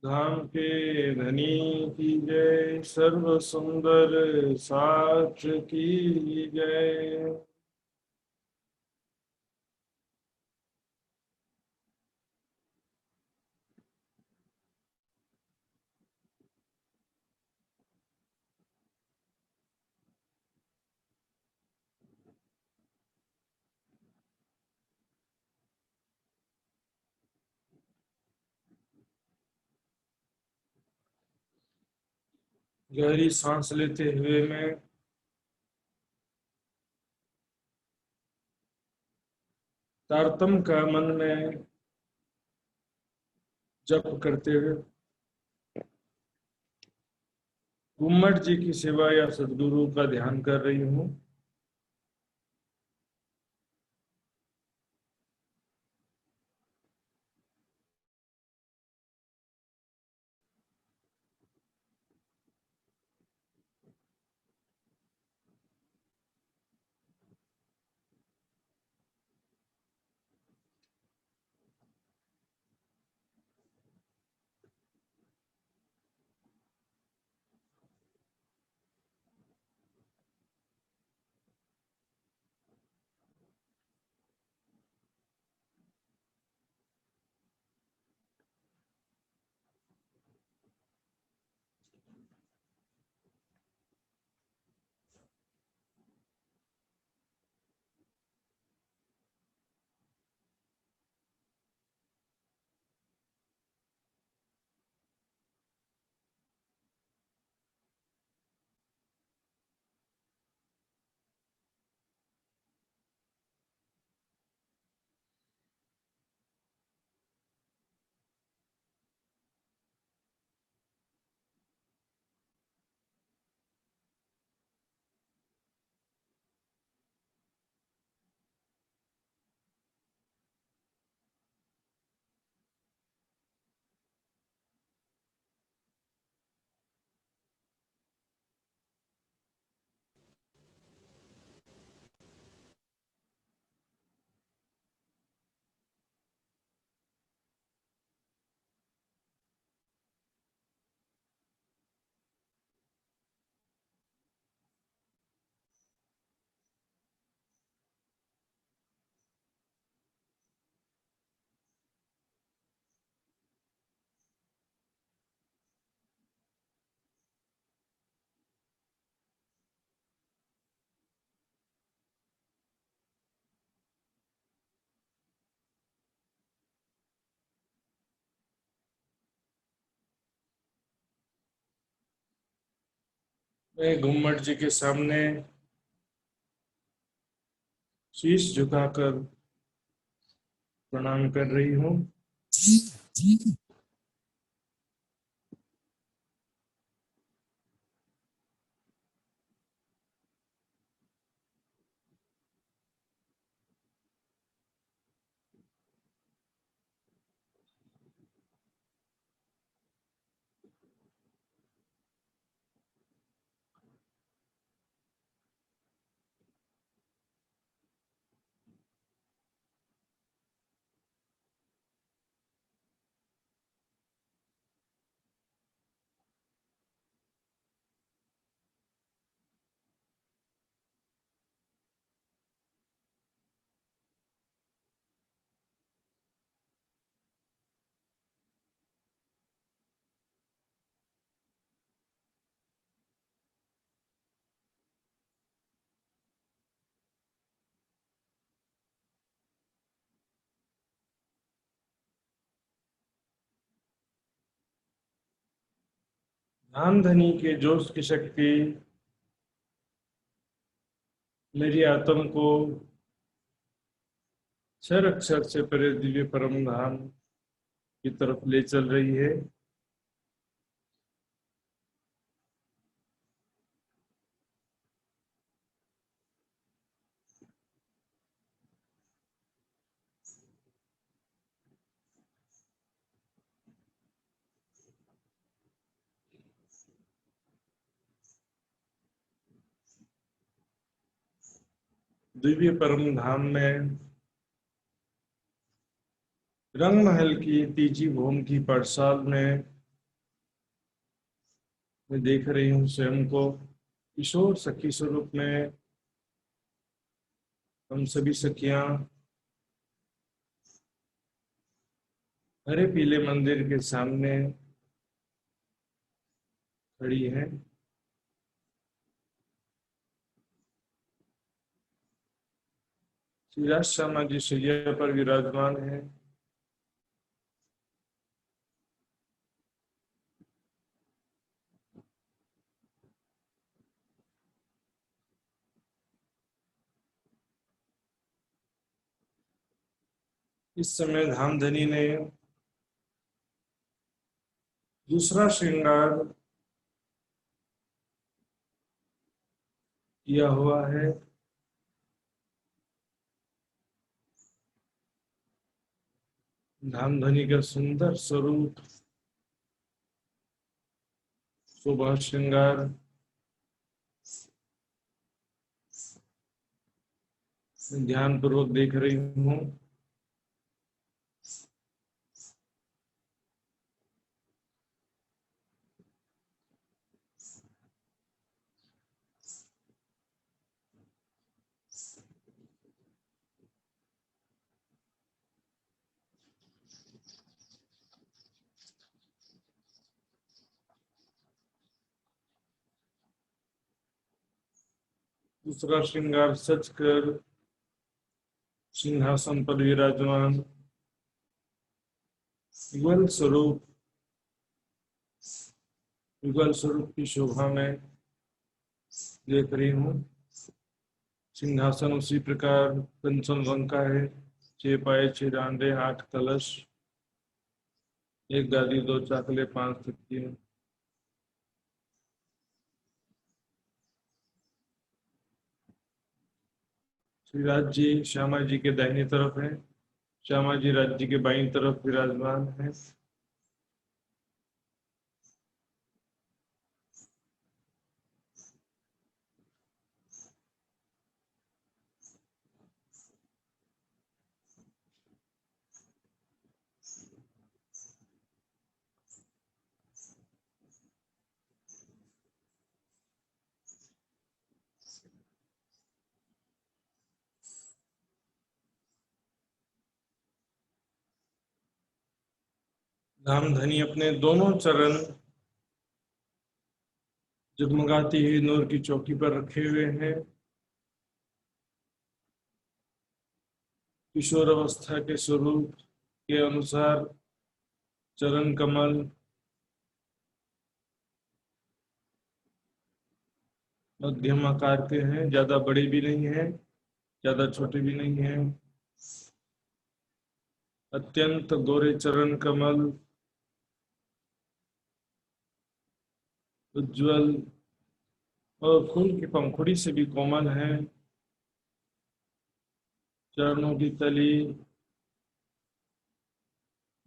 धाम के धनी की जय, सर्व सुंदर साथ की जय। गहरी सांस लेते हुए मैं तारतम का मन में जप करते हुए गुम्मट जी की सेवा या सदगुरु का ध्यान कर रही हूँ। मैं गुम्मट जी के सामने शीश झुकाकर प्रणाम कर रही हूँ। ध्यान धनी के जोश की शक्ति मेरी आत्म को क्षर अक्षर से परे दिव्य परम धाम की तरफ ले चल रही है। दिव्य परम धाम में रंग महल की तीजी भूमि की पाठशाल में मैं देख रही हूँ स्वयं को किशोर सखी स्वरूप में। हम सभी सखियां हरे पीले मंदिर के सामने खड़ी हैं। श्री राज श्यामा जी शैया पर विराजमान है। इस समय धामधनी ने दूसरा श्रृंगार किया हुआ है। धामधनी का सुंदर स्वरूप, शोभा श्रृंगार ध्यान पूर्वक देख रही हूँ। दूसरा श्रृंगार सच कर सिंहासन पर विराजमान युगल स्वरूप, युगल स्वरूप की शोभा में देख रही हूँ। सिंहासन उसी प्रकार कंचन रंग का है। 6 पाए 6 डांडे 8 कलश, 1 गादी 2 चाकले 5 तकिए। श्री राज जी श्यामा जी के दाहिनी तरफ है। श्यामा जी राज जी के बाईं तरफ विराजमान है। धामधनी अपने दोनों चरण जगमगाती हुई नूर की चौकी पर रखे हुए हैं। किशोर अवस्था के स्वरूप के अनुसार चरण कमल मध्यम आकार के हैं, ज्यादा बड़े भी नहीं हैं, ज्यादा छोटे भी नहीं हैं। अत्यंत गोरे चरण कमल, उज्जवल और फूल की पंखुड़ी से भी कोमल है। चरणों की तली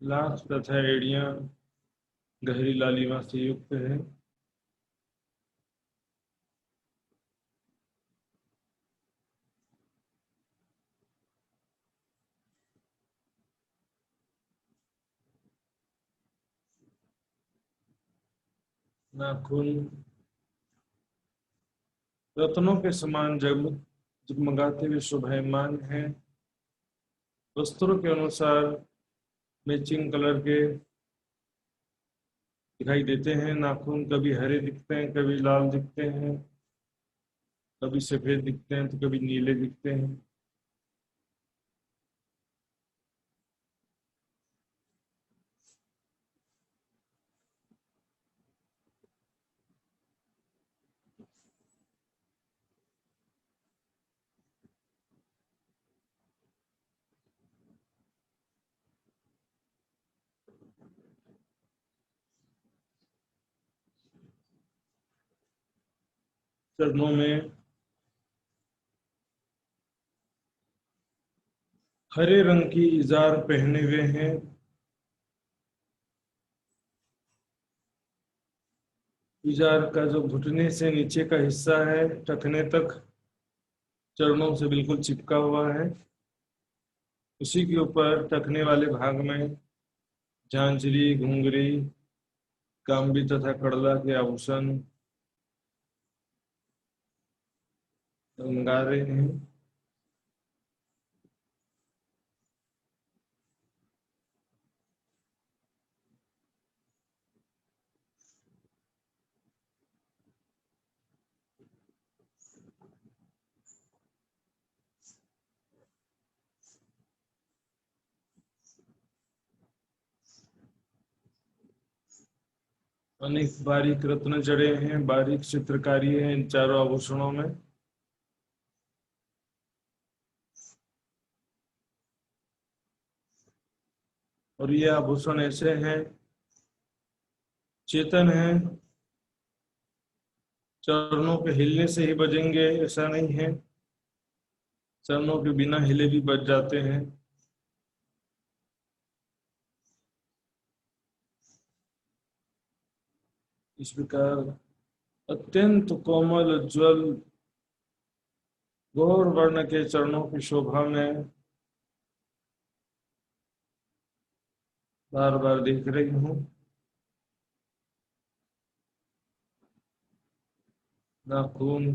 लाख तथा एड़ियां गहरी लालिमा से युक्त है। नाखून रत्नों के समान जगमगाते हुए शोभायमान है। वस्त्रों के अनुसार मैचिंग कलर के दिखाई देते हैं। नाखून कभी हरे दिखते हैं, कभी लाल दिखते हैं, कभी सफेद दिखते हैं तो कभी नीले दिखते हैं। चरणों में हरे रंग की इजार पहने हुए हैं। इजार का जो घुटने से नीचे का हिस्सा है टखने तक चरणों से बिल्कुल चिपका हुआ है। उसी के ऊपर टखने वाले भाग में झांझरी, घुंघरी कांबी तथा कड़ला के आभूषण रंगा रहे हैं। अनेक बारीक रत्न जड़े हैं, बारीक चित्रकारी है इन चारों आभूषणों में। और ये आभूषण ऐसे हैं, चेतन है, चरणों के हिलने से ही बजेंगे ऐसा नहीं है, चरणों के बिना हिले भी बज जाते हैं। इस प्रकार अत्यंत कोमल उज्ज्वल गौर वर्ण के चरणों की शोभा में बार बार देख रही हूँ। नाखून,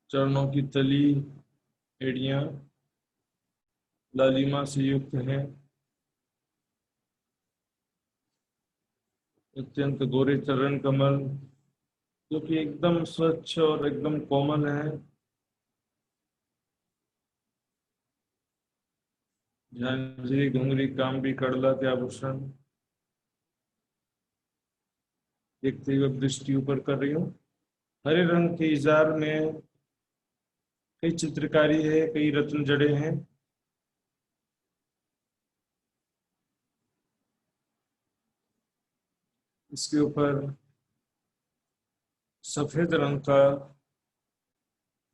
चरणों की तली, एड़ियां लालिमा से युक्त हैं, अत्यंत गोरे चरण कमल जो कि एकदम स्वच्छ और एकदम कोमल है। झांझरी, घुंघरी, कांबी, कड़ला के आभूषण देखते हुए दृष्टि ऊपर कर रही हूँ। हरे रंग के इजार में कई चित्रकारी है, कई रत्न जड़े हैं। इसके ऊपर सफेद रंग का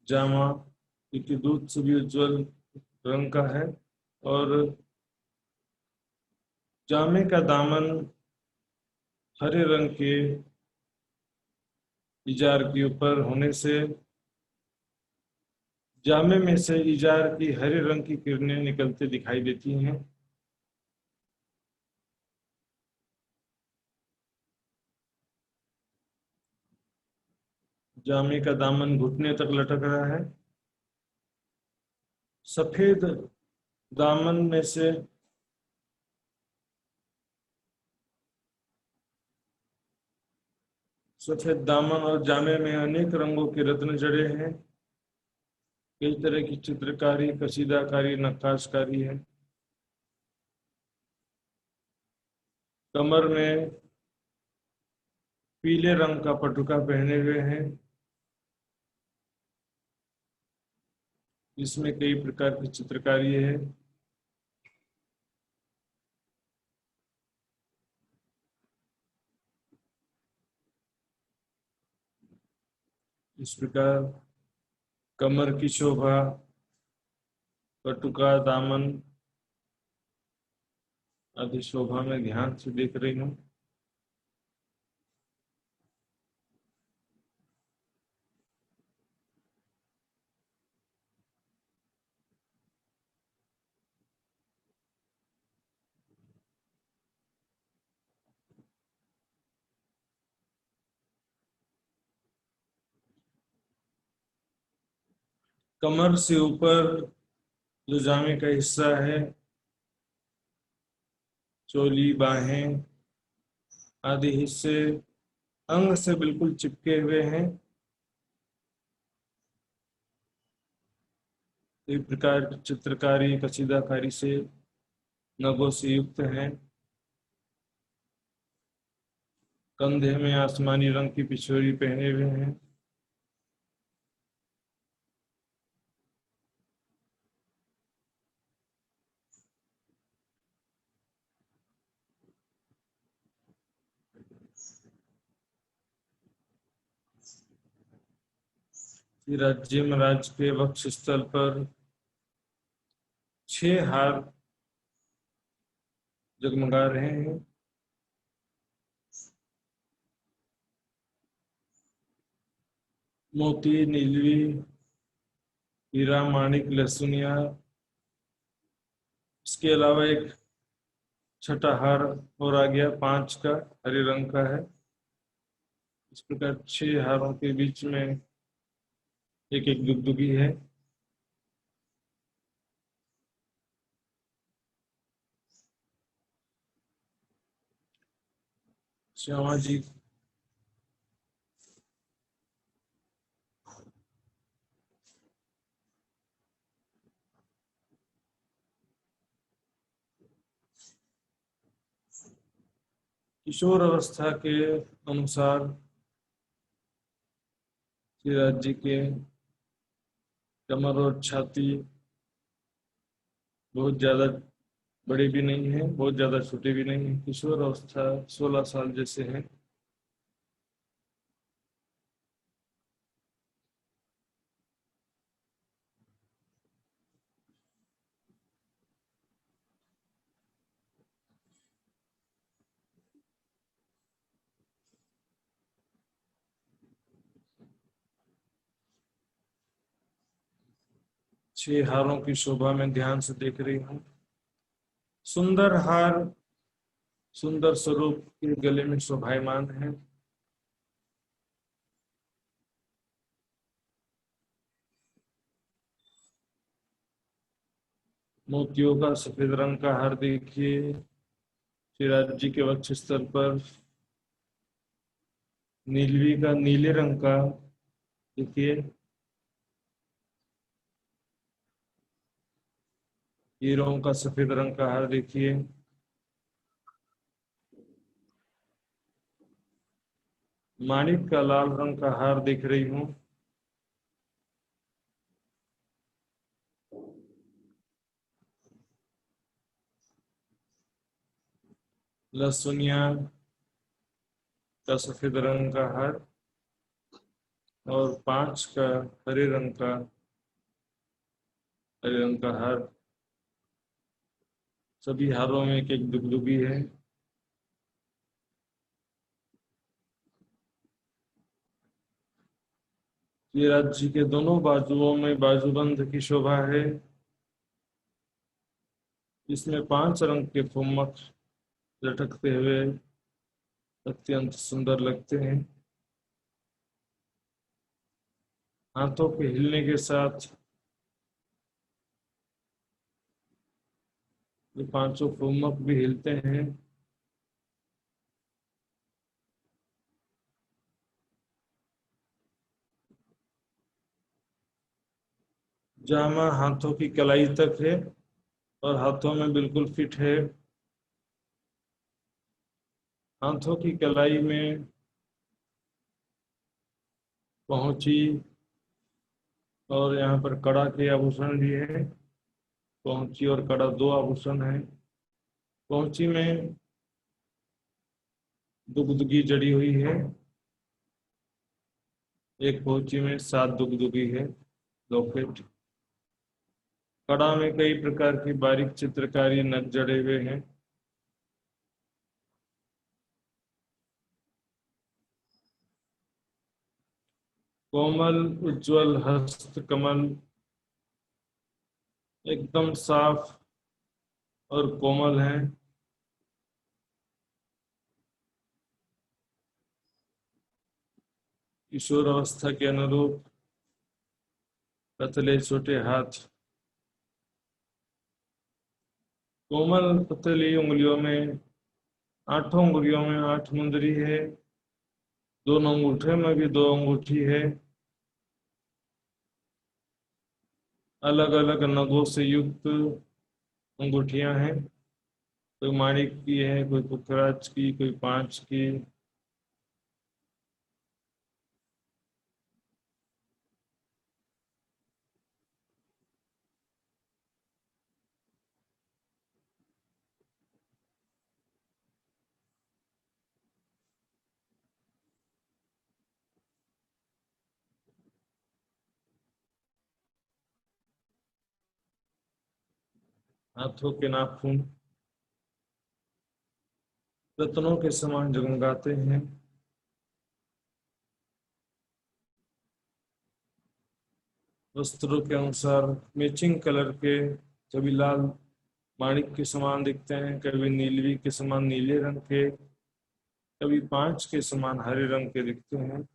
जामा, जो कि दूध से भी उज्जवल रंग का है, और जामे का दामन हरे रंग के इजार के ऊपर होने से जामे में से इजार की हरे रंग की किरणें निकलते दिखाई देती हैं। जामे का दामन घुटने तक लटक रहा है। सफेद दामन में से सफेद दामन और जामे में अनेक रंगों के रत्न जड़े हैं। कई तरह की चित्रकारी, कशीदाकारी, नक्काशकारी है। कमर में पीले रंग का पटुका पहने हुए हैं, जिसमें कई प्रकार की चित्रकारी है। इस प्रकार कमर की शोभा, पटुका, दामन आदि शोभा में ध्यान से देख रही हूँ। कमर से ऊपर जो जामे का हिस्सा है, चोली, बाहें आदि हिस्से अंग से बिल्कुल चिपके हुए हैं। एक प्रकार की चित्रकारी, कशीदाकारी से नगों से युक्त हैं। कंधे में आसमानी रंग की पिछोरी पहने हुए हैं। राज्य महाराज के वक्ष स्थल पर 6 हार जगमगा रहे हैं। मोती, नीलवी, हीरा, माणिक, लहसुनिया, इसके अलावा एक छठा हार और आ गया 5 का, हरे रंग का है। इस प्रकार 6 हारों के बीच में एक एक दुगदुगी है। श्यामा जी किशोर अवस्था के अनुसार श्रीराज जी के कमर और छाती बहुत ज्यादा बड़े भी नहीं है, बहुत ज्यादा छोटे भी नहीं है। किशोर अवस्था 16 साल जैसे है। 6 हारों की शोभा में ध्यान से देख रही हूँ। सुंदर हार सुंदर स्वरूप के गले में शोभायमान है। मोतियों का सफेद रंग का हार देखिए श्रीराज जी के वक्ष स्थल पर। नीलवी का नीले रंग का देखिए। हीरों का सफेद रंग का हार देखिए। माणिक का लाल रंग का हार देख रही हूँ। लहसुनिया का सफेद रंग का हार और 5 का हरे रंग का हार। सभी हारों में एक एक दुगदुगी है। श्रीराज जी के दोनों बाजुओं में बाजूबंद की शोभा है। इसमें 5 रंग के फुम्मक लटकते हुए अत्यंत सुंदर लगते हैं। हाथों के हिलने के साथ ये 5 फुम्मक भी हिलते हैं। जामा हाथों की कलाई तक है और हाथों में बिल्कुल फिट है। हाथों की कलाई में पहुंची और यहाँ पर कड़ा के आभूषण भी है। पहुंची और कड़ा 2 आभूषण है। पहुंची में दुगदुगी जड़ी हुई है। एक पहुंची में 7 दुगदुगी है, लॉकेट। कड़ा में कई प्रकार की बारीक चित्रकारी नग जड़े हुए हैं। कोमल उज्जवल हस्त कमल एकदम साफ और कोमल है। किशोर अवस्था के अनुरूप पतले छोटे हाथ। कोमल पतली उंगलियों में, 8 उंगलियों में 8 मुंदरी है। दोनों अंगूठे में भी 2 अंगूठी है। अलग अलग नगों से युक्त अंगूठियां हैं। कोई माणिक की है, कोई पुखराज की, कोई 5 की। हाथों के नाखून रत्नों के समान जगमगाते हैं। वस्त्रों के अनुसार मैचिंग कलर के सभी लाल माणिक के समान दिखते हैं, कभी नीलवी के समान नीले रंग के, कभी पांच के समान हरे रंग के दिखते हैं।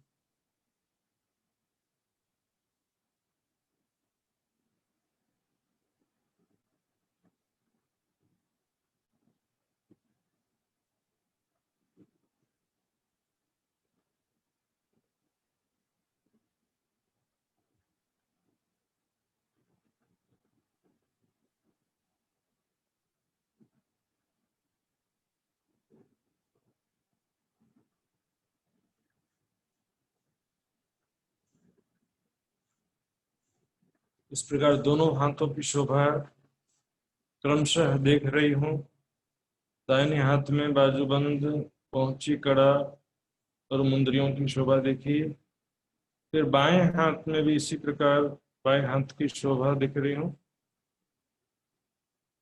इस प्रकार दोनों हाथों की शोभा क्रमशः देख रही हूँ। दाहिने हाथ में बाजूबंद, पहुंची, कड़ा और मुंदरियों की शोभा देखी। फिर बाएं हाथ में भी इसी प्रकार बाएं हाथ की शोभा दिख रही हूँ।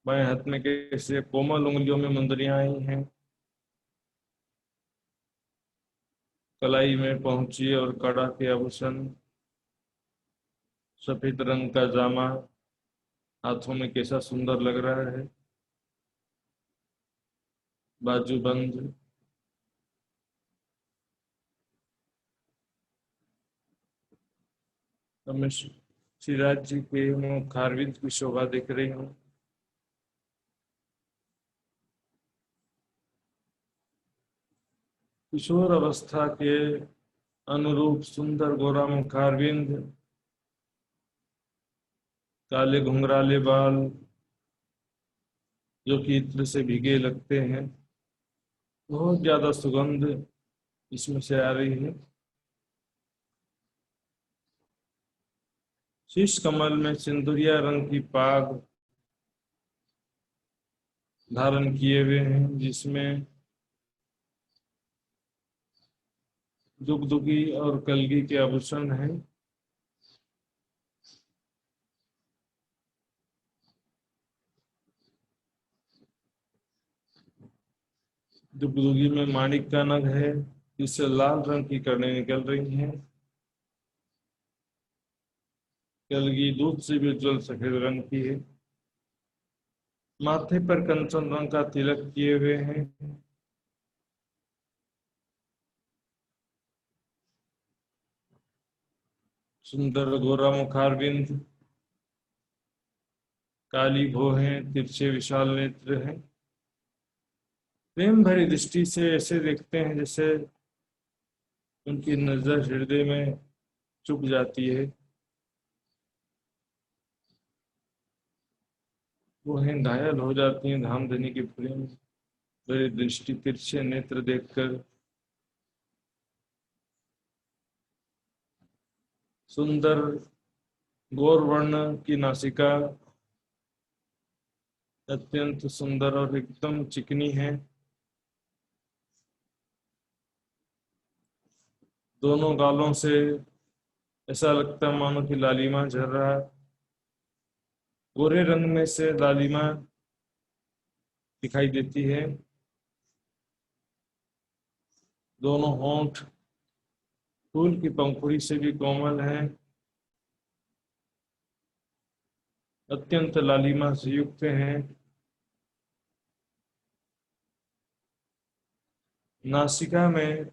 बाएं हाथ में कैसे कोमल उंगलियों में मुंदरियां आई हैं। कलाई में पहुंची और कड़ा के आभूषण, सफेद रंग का जामा हाथों में कैसा सुंदर लग रहा है। बाजूबंद, अब मैं श्रीराज जी के मुखारविंद की शोभा देख रही हूँ। किशोर अवस्था के अनुरूप सुंदर गोरा मुखारविंद, काले घुंघराले बाल जो कि इत्र से भीगे लगते हैं। बहुत ज्यादा सुगंध इसमें से आ रही है। शीश कमल में सिंदूरिया रंग की पाग धारण किए हुए हैं, जिसमें दुगदुगी और कलगी के आभूषण हैं। दुगदुगी में माणिक का नग है, जिससे लाल रंग की कड़ें निकल रही हैं। कलगी दूध से भी उज्जवल सफेद रंग की है। माथे पर कंचन रंग का तिलक किए हुए हैं। सुंदर गोरा मुखारबिंद, काली भौहें, तिरछे विशाल नेत्र हैं। प्रेम भरी दृष्टि से ऐसे देखते हैं जैसे उनकी नजर हृदय में चुप जाती है। वो हैं घायल हो जाती हैं धामधनी की प्रेम भरी दृष्टि, तिरछे नेत्र देखकर। सुंदर गौर वर्ण की नासिका अत्यंत सुंदर और एकदम चिकनी है। दोनों गालों से ऐसा लगता है मानो कि लालिमा झर रहा है। गोरे रंग में से लालिमा दिखाई देती है। दोनों होंठ फूल की पंखुड़ी से भी कोमल हैं, अत्यंत लालिमा से युक्त हैं। नासिका में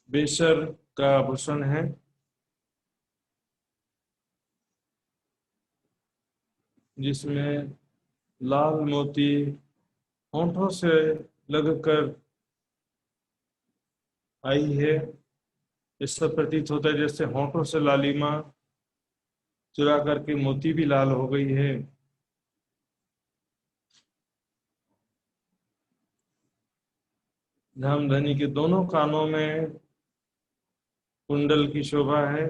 बेसर का आभूषण है, जिसमें लाल मोती होंठों से लगकर आई है। इससे प्रतीत होता है जैसे होंठों से लालिमा चुरा करके मोती भी लाल हो गई है। धामधनी के दोनों कानों में कुंडल की शोभा है।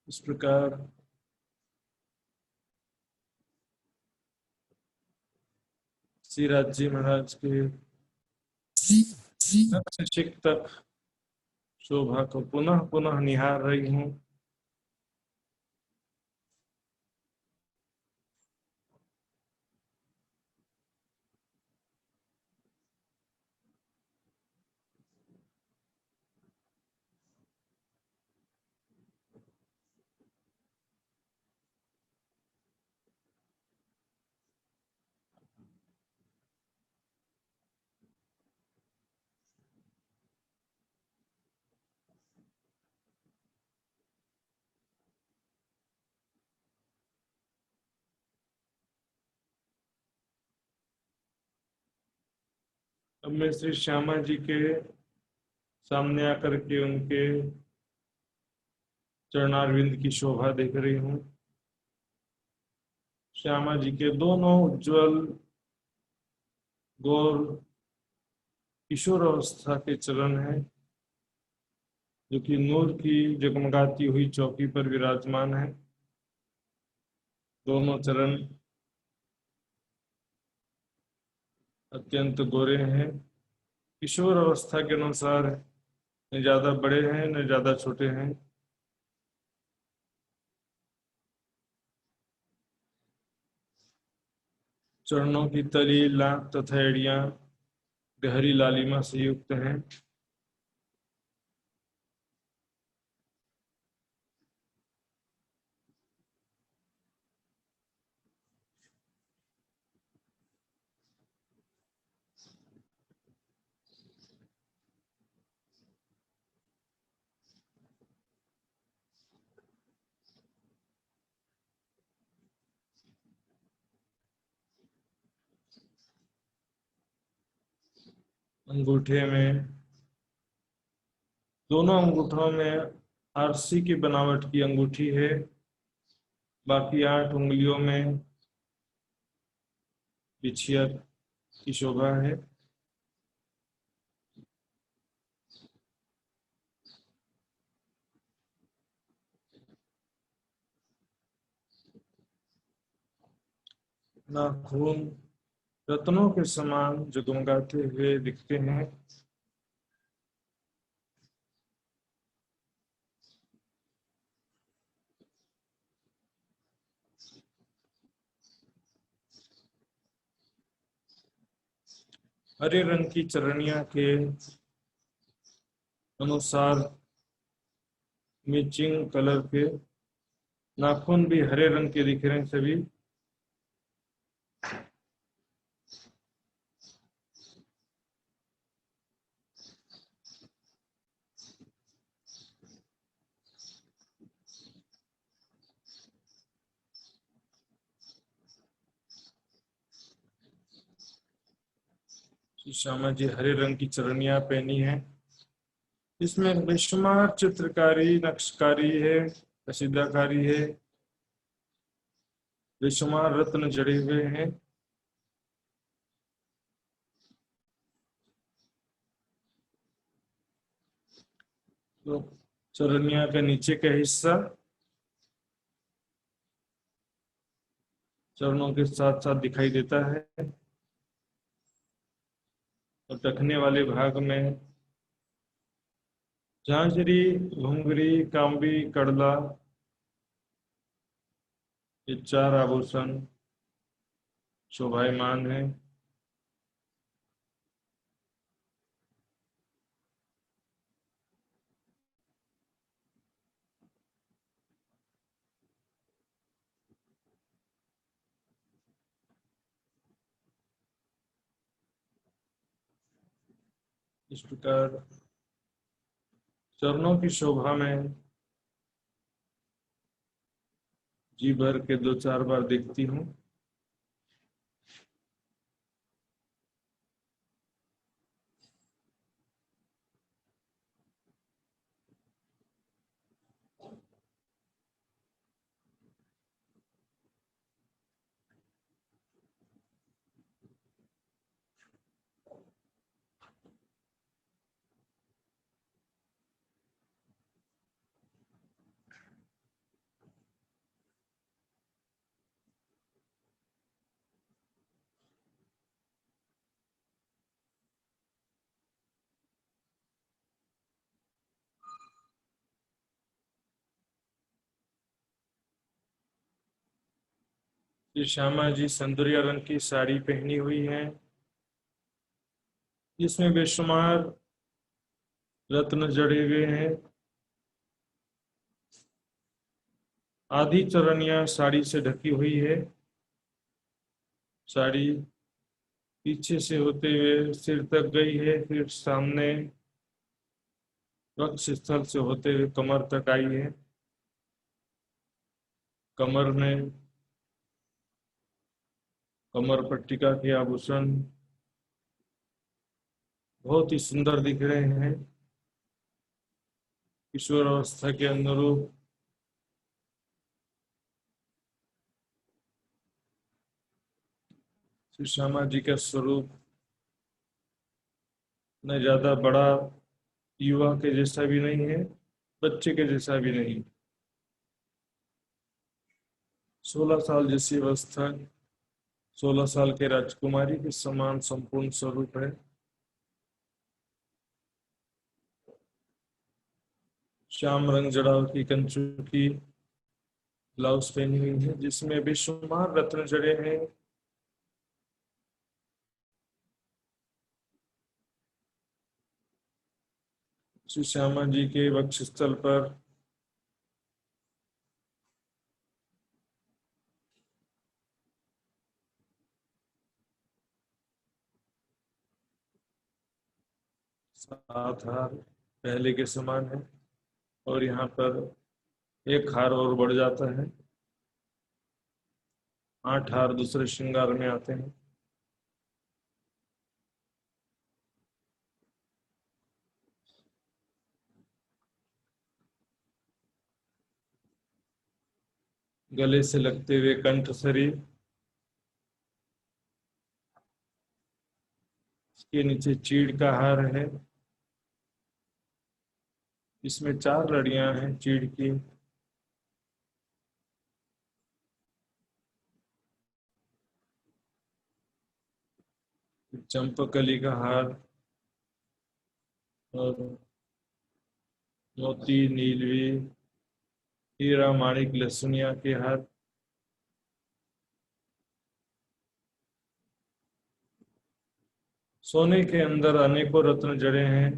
इस प्रकार श्री राज महाराज के शिक तक शोभा को पुनः पुनः निहार रही हूँ। अब मैं श्री श्यामा जी के सामने आकर के उनके चरणारविंद की शोभा देख रही हूँ। श्यामा जी के दोनों उज्जवल गौर किशोर अवस्था के चरण हैं, जो कि नूर की जगमगाती हुई चौकी पर विराजमान है। दोनों चरण अत्यंत गोरे हैं, किशोर अवस्था के अनुसार, न ज्यादा बड़े हैं न ज्यादा छोटे हैं। चरणों की तली, लांक तथा एड़ियां गहरी लालिमा से युक्त हैं। अंगूठे में, दोनों अंगूठों में आरसी की बनावट की अंगूठी है। बाकी 8 उंगलियों में बिछिया की शोभा है। नाखून रत्नों के समान जगमगाते हुए दिखते हैं। हरे रंग की चरनिया के अनुसार मैचिंग कलर के नाखून भी हरे रंग के दिख रहे हैं सभी। श्यामा जी हरे रंग की चरनिया पहनी है। इसमें बेशुमार चित्रकारी, नक्शकारी है, कसीदाकारी है, बेशुमार रत्न जड़े हुए हैं। तो चरनिया का नीचे का हिस्सा चरणों के साथ साथ दिखाई देता है, और टखने वाले भाग में झांझरी, घुंघरी, कांबी, कड़ला, ये 4 आभूषण शोभायमान है। इस प्रकार चरणों की शोभा में जी भर के 2-4 बार देखती हूँ। ये श्यामा जी संदुरिया रंग की साड़ी पहनी हुई है, जिसमें बेशुमार रत्न जड़े हुए हैं। आधी चरनिया साड़ी से ढकी हुई है। साड़ी पीछे से होते हुए सिर तक गई है, फिर सामने वक्ष स्थल से होते हुए कमर तक आई है। कमर में कमर पट्टिका के आभूषण, बहुत ही सुंदर दिख रहे हैं, किशोर अवस्था के अनुरूप। श्री श्यामा जी का स्वरूप न ज्यादा बड़ा युवा के जैसा भी नहीं है, बच्चे के जैसा भी नहीं। 16 साल जैसी अवस्था, 16 साल के राजकुमारी के समान संपूर्ण स्वरूप है। श्याम रंग जड़ाव की कंचू की ब्लाउज पहनी हुई है, जिसमें बेशुमार रत्न जड़े हैं। श्री श्यामा जी के वक्षस्थल पर सात हार पहले के समान है, और यहाँ पर एक हार और बढ़ जाता है। 8 हार दूसरे श्रृंगार में आते हैं। गले से लगते हुए कंठ सरी, इसके नीचे चीड़ का हार है। इसमें 4 लड़ियां हैं चीड़ की। चंपकली का हार और मोती, नीलवी, हीरा, माणिक, लहसुनिया के हार। सोने के अंदर अनेकों रत्न जड़े हैं।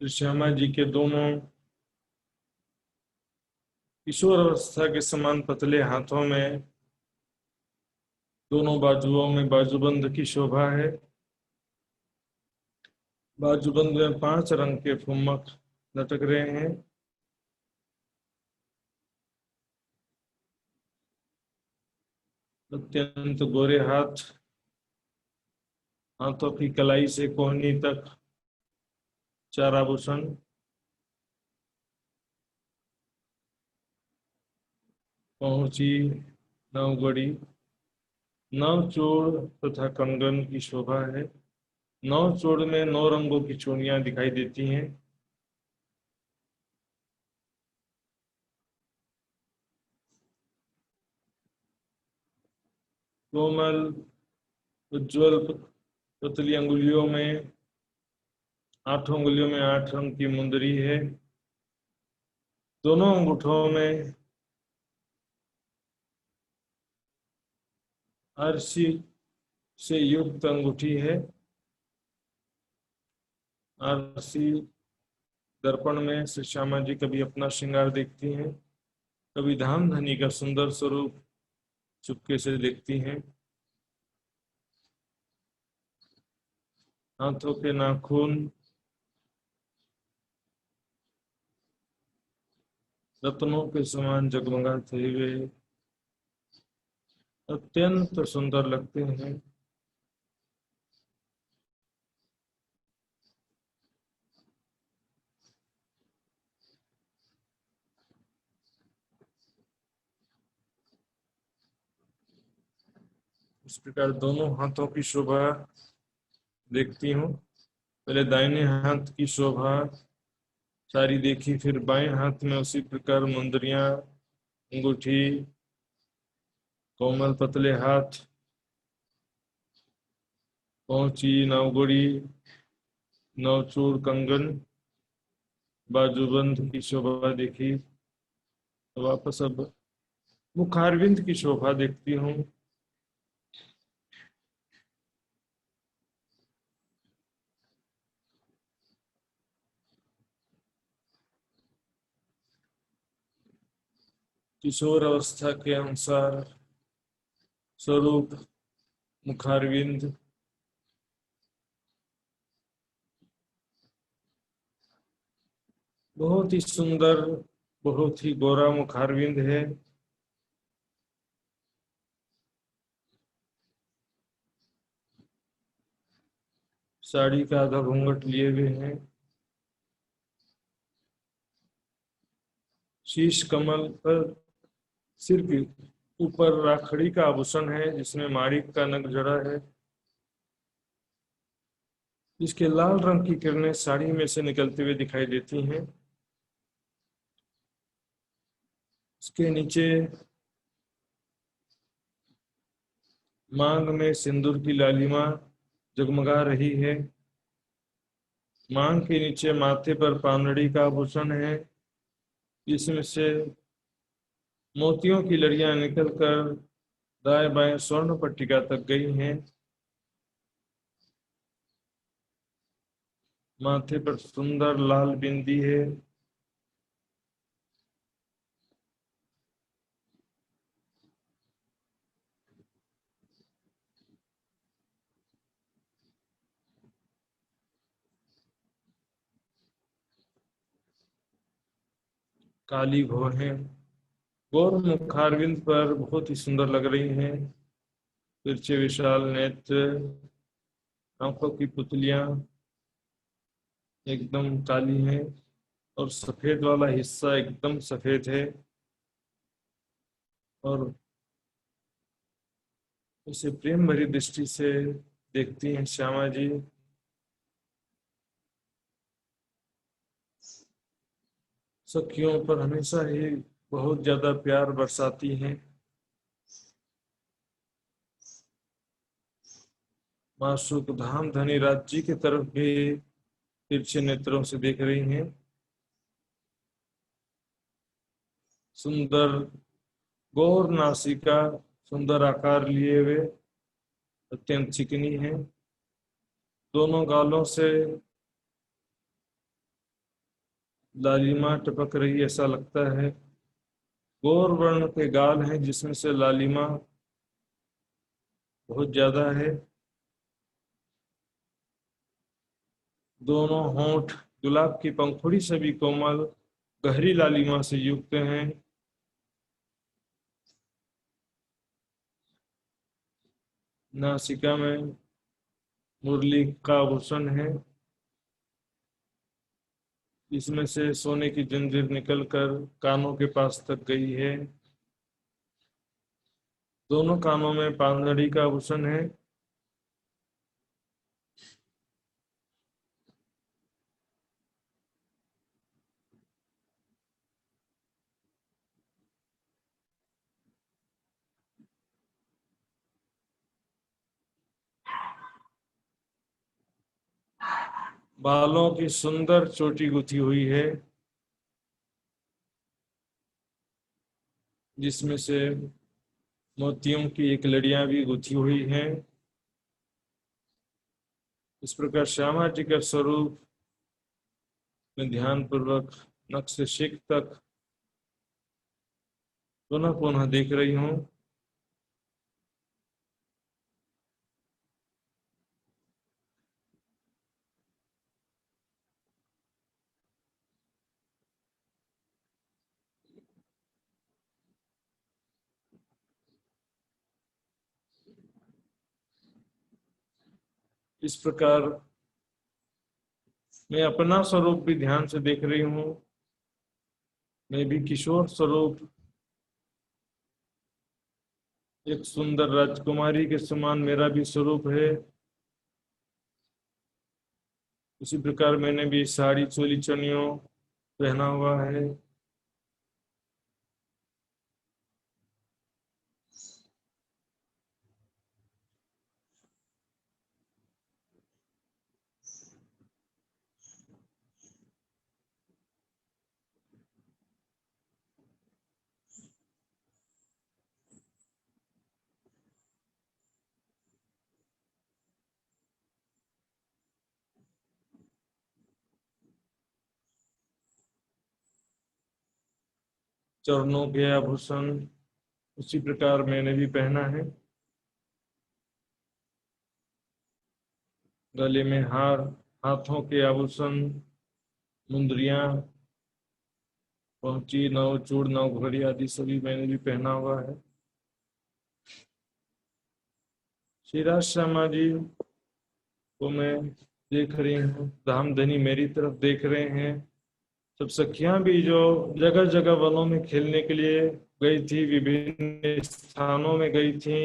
तो श्यामा जी के दोनों किशोर अवस्था के समान पतले हाथों में, दोनों बाजुओं में बाजूबंद की शोभा है। बाजूबंद में 5 रंग के फुम्मक लटक रहे हैं। अत्यंत गोरे हाथ, हाथों की कलाई से कोहनी तक 4 आभूषण। पहुंची नवगढ़ी, नवचूड़ तथा कंगन की शोभा है। नवचूड़ में 9 रंगों की चूड़ियां दिखाई देती हैं। कोमल उज्ज्वल पतली अंगुलियों में, 8 अंगुलियों में 8 रंग की मुंदरी है। दोनों अंगूठों में अरसी से युक्त अंगूठी है। आरसी दर्पण में श्री श्यामा जी कभी अपना श्रृंगार देखती हैं, कभी धाम धनी का सुंदर स्वरूप चुपके से देखती हैं। हाथों के नाखून रत्नों के समान जगमगाते हुए अत्यंत सुंदर लगते हैं। इस प्रकार दोनों हाथों की शोभा देखती हूँ। पहले दाहिने हाथ की शोभा सारी देखी, फिर बाएं हाथ में उसी प्रकार मुंदरियां, अंगूठी, कोमल पतले हाथ, पहुंची नवगुड़ी, नवचूड़ कंगन, बाजूबंद की शोभा देखी। तो वापस अब मुखारविंद की शोभा देखती हूँ। किशोर अवस्था के अनुसार स्वरूप मुखारविंद, बहुत ही सुंदर, बहुत ही गोरा मुखारविंद है। साड़ी का आधा घूंघट लिए हुए हैं। शीश कमल पर सिर के ऊपर राखड़ी का आभूषण है जिसमें माणिक का नग जड़ा है। इसके लाल रंग की किरणें साड़ी में से निकलते हुए दिखाई देती हैं। इसके नीचे मांग में सिंदूर की लालिमा जगमगा रही है। मांग के नीचे माथे पर पानड़ी का आभूषण है जिसमें से मोतियों की लड़ियां निकलकर दाएं बाएं स्वर्ण पट्टिका तक गई हैं। माथे पर सुंदर लाल बिंदी है। काली भौहें गौर मुखारविंद पर बहुत ही सुंदर लग रही हैं। तिरछे विशाल नेत्र, आंखों की पुतलियां एकदम काली हैं और सफेद वाला हिस्सा एकदम सफेद है। और उसे प्रेम भरी दृष्टि से देखती हैं श्यामा जी। सखियों पर हमेशा ही बहुत ज्यादा प्यार बरसाती हैं। माँ सुखधाम धनी राज जी की तरफ भी तिरछे नेत्रों से देख रही हैं। सुंदर गौर नासिका, सुंदर आकार लिए हुए, अत्यंत चिकनी है। दोनों गालों से लालिमा टपक रही ऐसा लगता है। गौर वर्ण के गाल हैं जिसमें से लालिमा बहुत ज्यादा है। दोनों होंठ गुलाब की पंखुड़ी से भी कोमल गहरी लालिमा से युक्त हैं। नासिका में मुरली का आभूषण है इसमें से सोने की जंजीर निकलकर कानों के पास तक गई है। दोनों कानों में पानझड़ी का आभूषण है। बालों की सुंदर चोटी गुथी हुई है जिसमें से मोतियों की एक लड़ियां भी गुथी हुई हैं। इस प्रकार श्यामा जी का स्वरूप में ध्यान पूर्वक नख से शिख तक पुनः पुनः देख रही हूँ। इस प्रकार मैं अपना स्वरूप भी ध्यान से देख रही हूँ। मैं भी किशोर स्वरूप, एक सुंदर राजकुमारी के समान मेरा भी स्वरूप है। उसी प्रकार मैंने भी साड़ी चोली चनियों पहना हुआ है। चरणों के आभूषण उसी प्रकार मैंने भी पहना है। गले में हार, हाथों के आभूषण, मुंदरियां, पहुंची, नव चूड़, नव घड़ी आदि सभी मैंने भी पहना हुआ है। श्री राज श्यामा जी को मैं देख रही हूँ, धामधनी मेरी तरफ देख रहे हैं। सब सखियां भी जो जगह जगह वनों में खेलने के लिए गई थी, विभिन्न स्थानों में गई थी,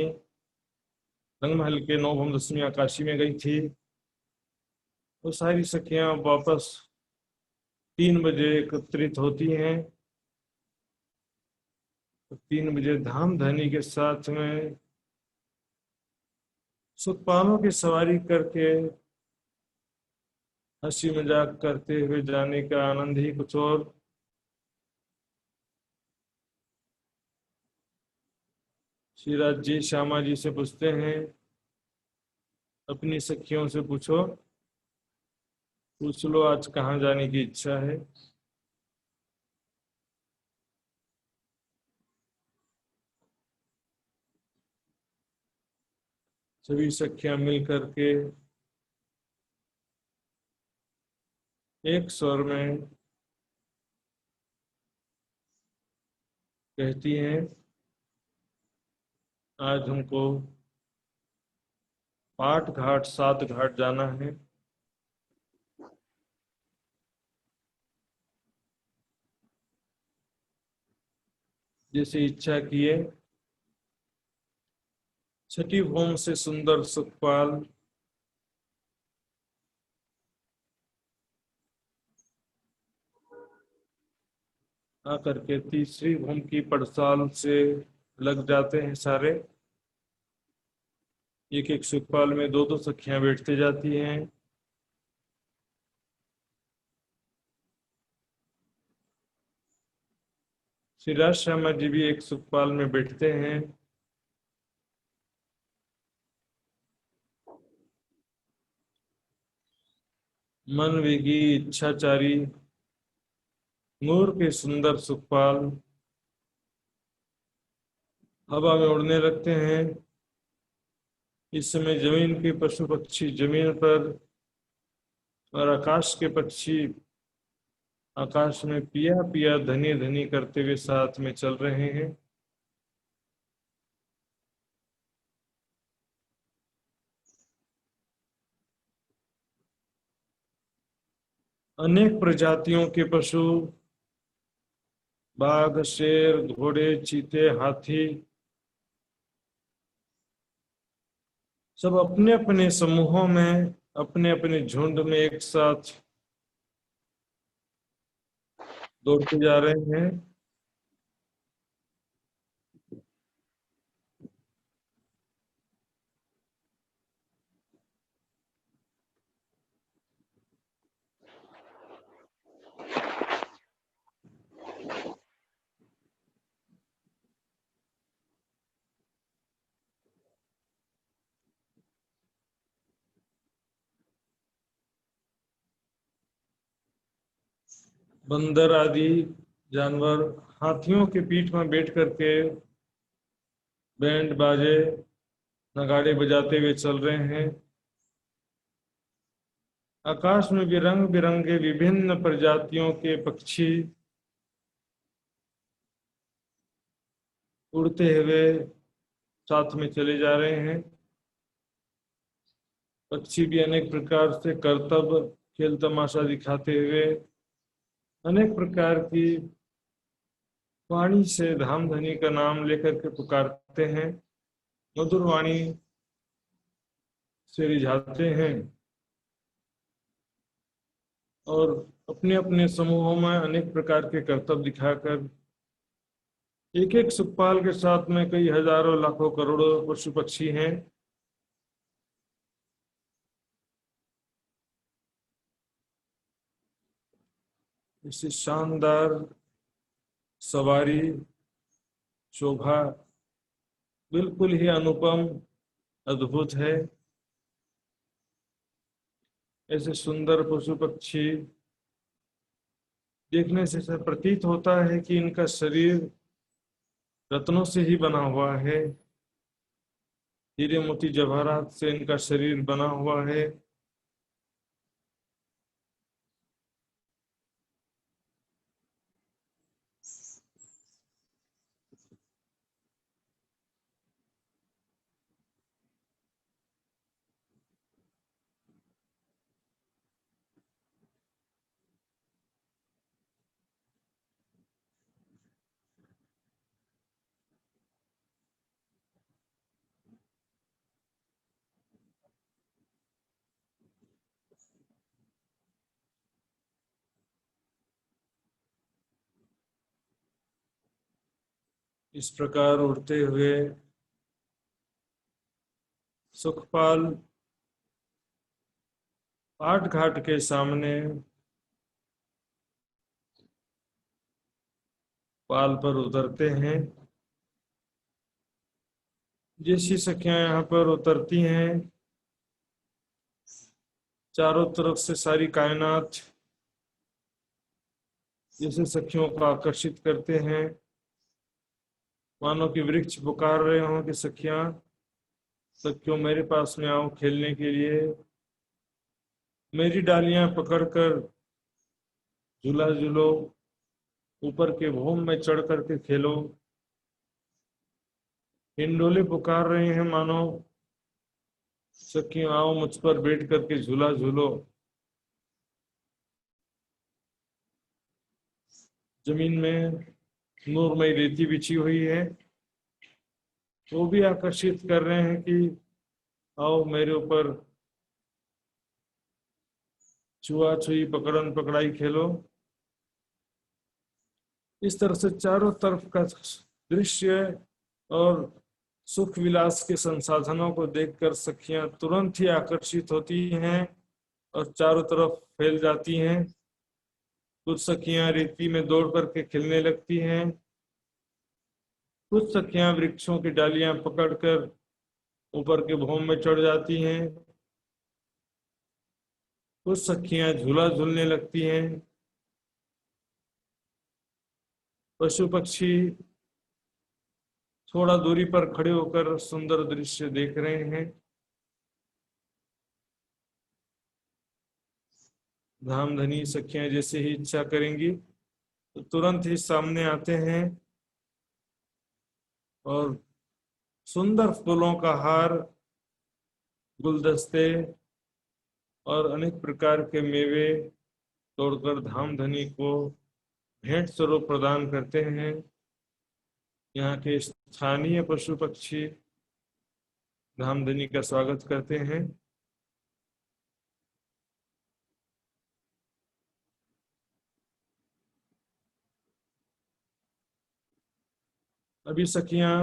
रंगमहल के नवम दशमी आकाशी में गई थी, वो सारी सखियां वापस 3 बजे एकत्रित होती हैं। तो 3 बजे धामधनी के साथ में सुखपालों की सवारी करके हंसी मजाक करते हुए जाने का आनंद ही कुछ और। श्रीराज जी श्यामा जी से पूछते हैं, अपनी सखियों से पूछो, पूछ लो आज कहाँ जाने की इच्छा है। सभी सखियां मिल करके एक स्वर में कहती हैं, आज हमको 8 घाट 7 घाट जाना है। जैसे इच्छा किए। छठी भूम से सुंदर सुखपाल आकर के तीसरी भूम की पड़साल से लग जाते हैं सारे। एक एक सुखपाल में दो दो सखियां बैठती जाती हैं। श्री राज श्यामा जी भी एक सुखपाल में बैठते हैं। मन वेगी इच्छाचारी नूर के सुंदर सुखपाल हवा में उड़ने लगते हैं। इस समय जमीन के पशु पक्षी जमीन पर और आकाश के पक्षी आकाश में पिया पिया धनी धनी करते हुए साथ में चल रहे हैं। अनेक प्रजातियों के पशु, बाघ, शेर, घोड़े, चीते, हाथी, सब अपने अपने समूहों में, अपने अपने झुंड में एक साथ दौड़ते जा रहे हैं। बंदर आदि जानवर हाथियों के पीठ में बैठ करके बैंड बाजे नगाड़े बजाते हुए चल रहे हैं। आकाश में भी रंग बिरंगे विभिन्न प्रजातियों के पक्षी उड़ते हुए साथ में चले जा रहे हैं। पक्षी भी अनेक प्रकार से करतब खेल तमाशा दिखाते हुए अनेक प्रकार की वाणी से धामधनी का नाम लेकर के पुकारते हैं, मधुर वाणी से रिझाते हैं और अपने अपने समूहों में अनेक प्रकार के करतब दिखाकर एक एक सुखपाल के साथ में कई हजारों लाखों करोड़ों पशु पक्षी हैं। इसे शानदार सवारी शोभा बिल्कुल ही अनुपम अद्भुत है। ऐसे सुंदर पशु पक्षी देखने से ऐसा प्रतीत होता है कि इनका शरीर रत्नों से ही बना हुआ है। हीरे मोती जवाहरात से इनका शरीर बना हुआ है। इस प्रकार उड़ते हुए सुखपाल पाट घाट के सामने पाल पर उतरते हैं। जैसी सखियां यहाँ पर उतरती हैं, चारों तरफ से सारी कायनात जैसे सखियों को आकर्षित करते हैं, मानो कि वृक्ष पुकार रहे हों कि सखियां, सखियों मेरे पास में आओ खेलने के लिए। मेरी डालियां पकड़कर झूला झूलो, ऊपर के भूम में चढ़ करके खेलो। हिंडोले पुकार रहे हैं, मानो सखियों आओ मुझ पर बैठ करके झूला झूलो। जमीन में नूरमय रेती बिछी हुई है, वो भी आकर्षित कर रहे हैं कि आओ मेरे ऊपर छुआ छुई पकड़न पकड़ाई खेलो। इस तरह से चारों तरफ का दृश्य और सुख विलास के संसाधनों को देखकर सखियां तुरंत ही आकर्षित होती हैं और चारों तरफ फैल जाती हैं। कुछ सखियां रेती में दौड़ करके खेलने लगती हैं, कुछ सखियां वृक्षों की डालियां पकड़कर ऊपर के भौम में चढ़ जाती हैं, कुछ सखियां झूला झूलने लगती हैं। पशु पक्षी थोड़ा दूरी पर खड़े होकर सुंदर दृश्य देख रहे हैं। धामधनी सखियां जैसे ही इच्छा करेंगी तो तुरंत ही सामने आते हैं और सुंदर फूलों का हार, गुलदस्ते और अनेक प्रकार के मेवे तोड़कर धामधनी को भेंट स्वरूप प्रदान करते हैं। यहाँ के स्थानीय पशु पक्षी धामधनी का स्वागत करते हैं। अभी सखियां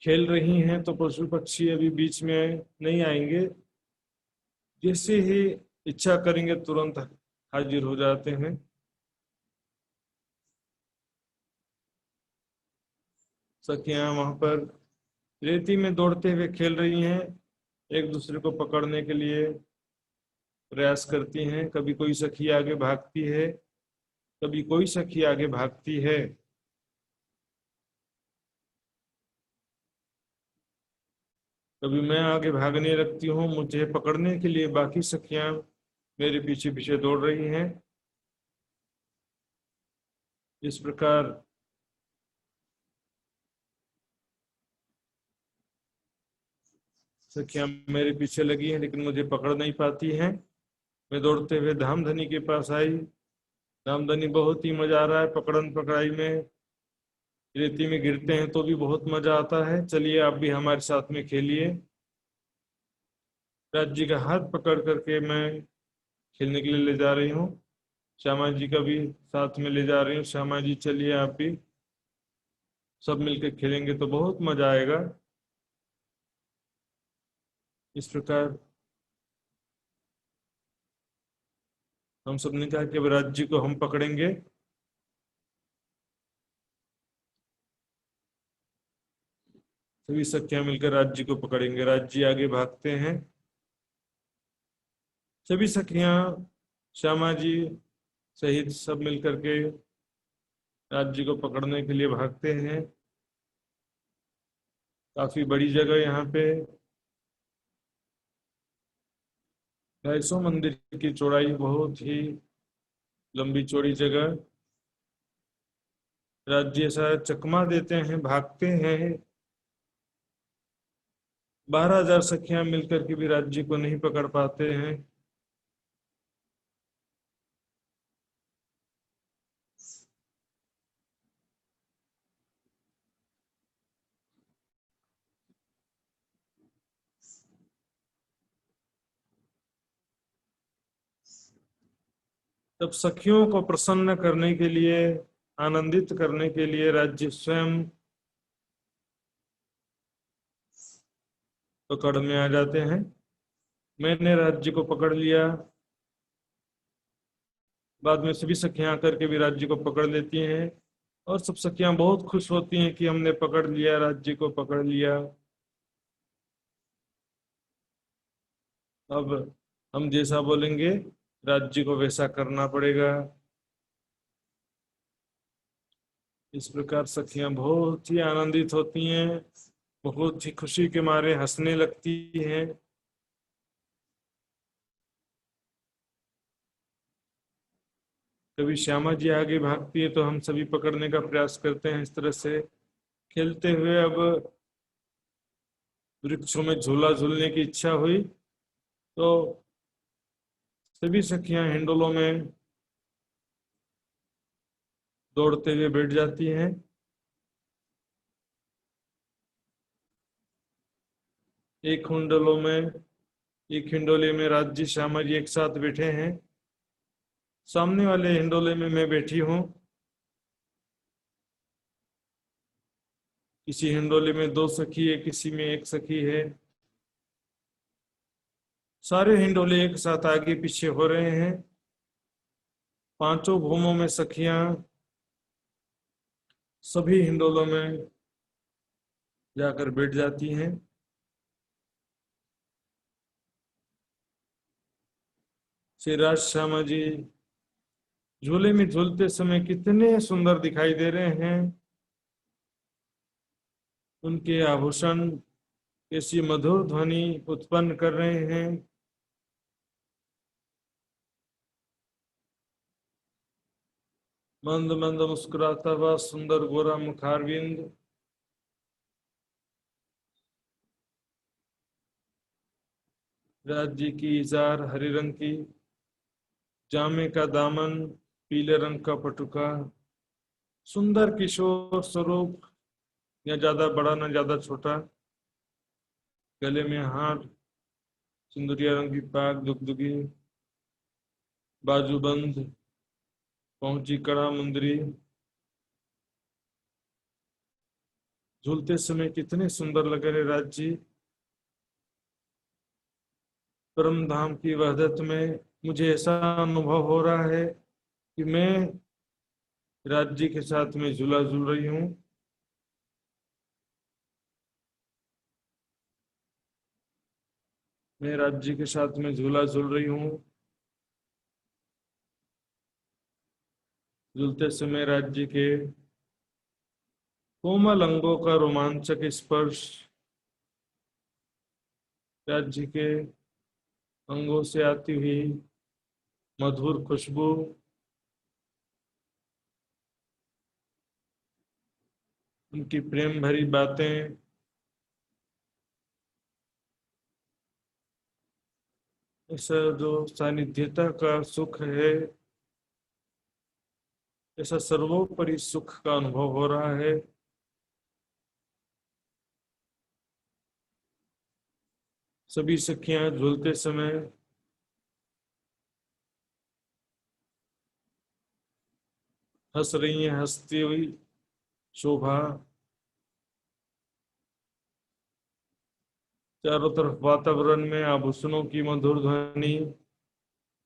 खेल रही हैं तो पशु पक्षी अभी बीच में नहीं आएंगे, जैसे ही इच्छा करेंगे तुरंत हाजिर हो जाते हैं। सखियां वहां पर रेती में दौड़ते हुए खेल रही हैं, एक दूसरे को पकड़ने के लिए प्रयास करती हैं। कभी कोई सखी आगे भागती है, कभी कोई सखी आगे भागती है। कभी मैं आगे भागने लगती हूँ, मुझे पकड़ने के लिए बाकी सखियां मेरे पीछे पीछे दौड़ रही हैं। इस प्रकार सखियां मेरे पीछे लगी हैं लेकिन मुझे पकड़ नहीं पाती हैं। मैं दौड़ते हुए धामधनी के पास आई। धामधनी बहुत ही मजा आ रहा है पकड़न पकड़ाई में। रेती में गिरते हैं तो भी बहुत मजा आता है। चलिए आप भी हमारे साथ में खेलिए। राज जी का हाथ पकड़ करके मैं खेलने के लिए ले जा रही हूँ। श्यामा जी का भी साथ में ले जा रही हूँ। श्यामा जी चलिए आप भी, सब मिलकर खेलेंगे तो बहुत मजा आएगा। इस प्रकार हम सब ने कहा कि राज जी को हम पकड़ेंगे। सभी सखियां मिलकर राज जी को पकड़ेंगे। राज जी आगे भागते हैं। सभी सखियां श्यामा जी सहित सब मिलकर के राज्य को पकड़ने के लिए भागते हैं। काफी बड़ी जगह यहाँ पे, 250 मंदिर की चौड़ाई, बहुत ही लंबी चौड़ी जगह। राज्य ऐसा चकमा देते हैं, भागते हैं। 12,000 सखियां मिलकर के भी राज्य को नहीं पकड़ पाते हैं। तब सखियों को प्रसन्न करने के लिए, आनंदित करने के लिए राज्य स्वयं पकड़ में आ जाते हैं। मैंने राज्य को पकड़ लिया। बाद में सभी सखियां आकर के भी राज्य को पकड़ लेती हैं, और सब सखियां बहुत खुश होती हैं कि हमने पकड़ लिया, राज्य को पकड़ लिया। अब हम जैसा बोलेंगे राज्य को वैसा करना पड़ेगा। इस प्रकार सखियां बहुत ही आनंदित होती हैं, बहुत ही खुशी के मारे हंसने लगती हैं। कभी श्यामा जी आगे भागती है तो हम सभी पकड़ने का प्रयास करते हैं। इस तरह से खेलते हुए अब वृक्षों में झूला झूलने की इच्छा हुई तो सभी सखियां हिंडोलों में दौड़ते हुए बैठ जाती हैं। एक हिंडोलों में एक हिंडोले में राज्य श्यामा जी एक साथ बैठे हैं। सामने वाले हिंडोले में मैं बैठी हूँ। किसी हिंडोले में 2 सखी है, किसी में 1 सखी है। सारे हिंडोले एक साथ आगे पीछे हो रहे हैं। 5 भूमों में सखियां सभी हिंडोलों में जाकर बैठ जाती हैं। श्री राज श्यामा जी झूले में झूलते समय कितने सुंदर दिखाई दे रहे हैं। उनके आभूषण कैसी मधुर ध्वनि उत्पन्न कर रहे हैं। मंद मंद मुस्कुराता हुआ सुंदर गोरा मुखारविंद, राज जी की इजार हरे रंग की, जामे का दामन, पीले रंग का पटुका, सुंदर किशोर स्वरूप, या ज्यादा बड़ा न ज्यादा छोटा, गले में हार, सिंदूरिया रंग की पाग दुगदुगी, बाजूबंद, पहुंची कड़ा मुंदरी। झूलते समय कितने सुंदर लग रहे राज जी। परम धाम की वहदत में मुझे ऐसा अनुभव हो रहा है कि मैं राज्य के साथ में झूला झूल रही हूँ। मैं राज्य के साथ में झूला झूल रही हूँ। झूलते समय राज्य के कोमल अंगों का रोमांचक स्पर्श, राज्य के अंगों से आती हुई मधुर खुशबू, उनकी प्रेम भरी बातें, ऐसा जो सानिध्यता का सुख है, ऐसा सर्वोपरि सुख का अनुभव हो रहा है। सभी सखियां झूलते समय हंस रही हैं, हंसती हुई शोभा। चारों तरफ वातावरण में आभूषणों की मधुर ध्वनि,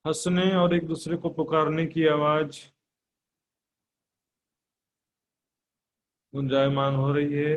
हंसने और एक दूसरे को पुकारने की आवाज गुंजायमान हो रही है।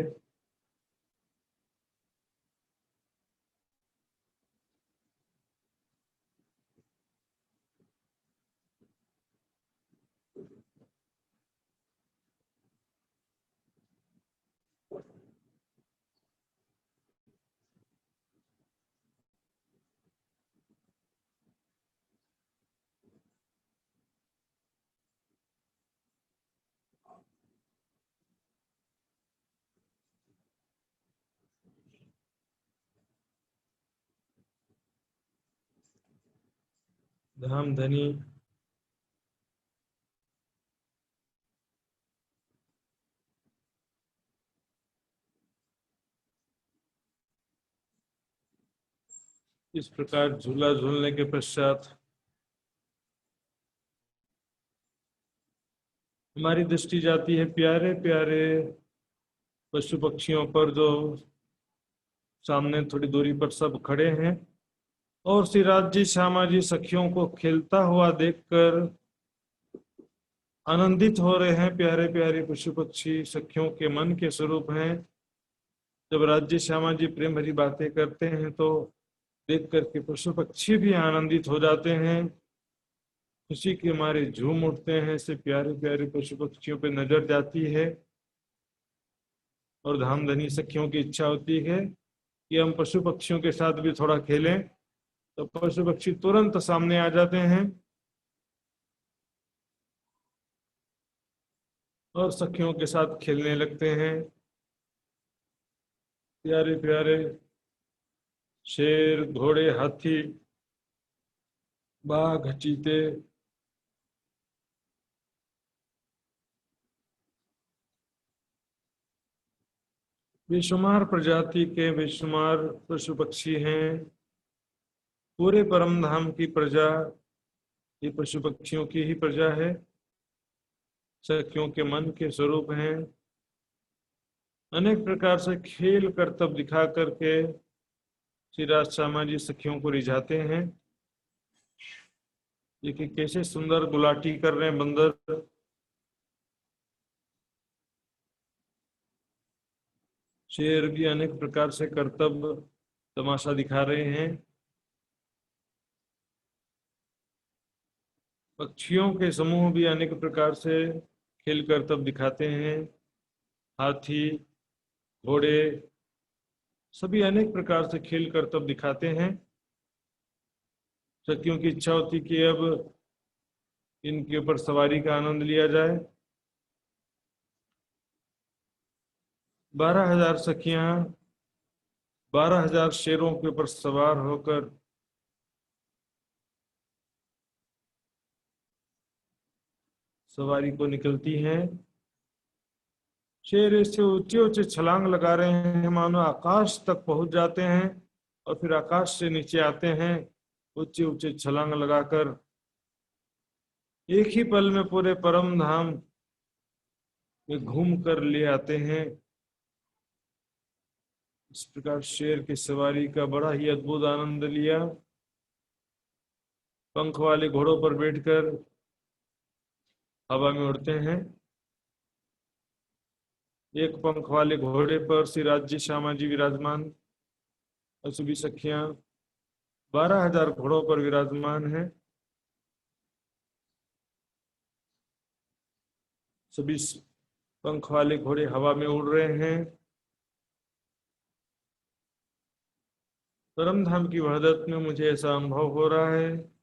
धाम धनी इस प्रकार झूला झूलने के पश्चात हमारी दृष्टि जाती है प्यारे प्यारे पशु पक्षियों पर, जो सामने थोड़ी दूरी पर सब खड़े हैं और श्री राज जी श्यामा जी सखियों को खेलता हुआ देखकर आनंदित हो रहे हैं। प्यारे प्यारे पशु पक्षी सखियों के मन के स्वरूप हैं। जब राज्य श्यामा जी प्रेम भरी बातें करते हैं तो देख करके पशु पक्षी भी आनंदित हो जाते हैं, खुशी के मारे झूम उठते हैं। ऐसे प्यारे प्यारे पशु पक्षियों पे नजर जाती है और धामधनी सखियों की इच्छा होती है कि हम पशु पक्षियों के साथ भी थोड़ा खेलें, तो पशु पक्षी तुरंत सामने आ जाते हैं और सखियों के साथ खेलने लगते हैं। प्यारे प्यारे शेर, घोड़े, हाथी, बाघ, चीते, बेशुमार प्रजाति के बेशुमार पशु पक्षी हैं। पूरे परम धाम की प्रजा ये पशु पक्षियों की ही प्रजा है, सखियों के मन के स्वरूप हैं। अनेक प्रकार से खेल करतब दिखा करके श्री राज श्यामा जी सखियों को रिझाते हैं। देखिए कैसे सुंदर गुलाटी कर रहे हैं बंदर। शेर भी अनेक प्रकार से करतब तमाशा दिखा रहे हैं। पक्षियों के समूह भी अनेक प्रकार से खेल करतब दिखाते हैं। हाथी, घोड़े सभी अनेक प्रकार से खेल करतब दिखाते हैं। सखियों की इच्छा होती कि अब इनके ऊपर सवारी का आनंद लिया जाए। 12,000 सखियां 12,000 शेरों के ऊपर सवार होकर सवारी को निकलती हैं। शेर इससे ऊंचे ऊंचे छलांग लगा रहे हैं, मानो आकाश तक पहुंच जाते हैं और फिर आकाश से नीचे आते हैं ऊंचे ऊंचे छलांग लगाकर। एक ही पल में पूरे परम धाम में घूम कर ले आते हैं। इस प्रकार शेर की सवारी का बड़ा ही अद्भुत आनंद लिया। पंख वाले घोड़ों पर बैठकर हवा में उड़ते हैं। एक पंख वाले घोड़े पर श्री राज्य श्यामा जी विराजमान और सभी सखियां 12,000 घोड़ों पर विराजमान है। सभी पंख वाले घोड़े हवा में उड़ रहे हैं। परम धाम की वहदत में मुझे ऐसा अनुभव हो रहा है।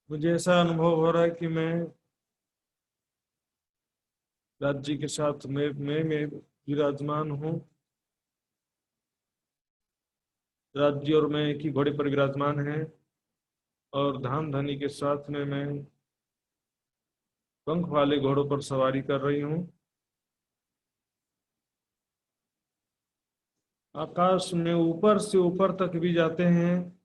मुझे ऐसा अनुभव हो रहा है कि मैं राज्य के साथ मैं विराजमान हूँ। राज्य और मैं एक ही घोड़े पर विराजमान है और धाम धनी के साथ में मैं पंख वाले घोड़ों पर सवारी कर रही हूँ। आकाश में ऊपर से ऊपर तक भी जाते हैं।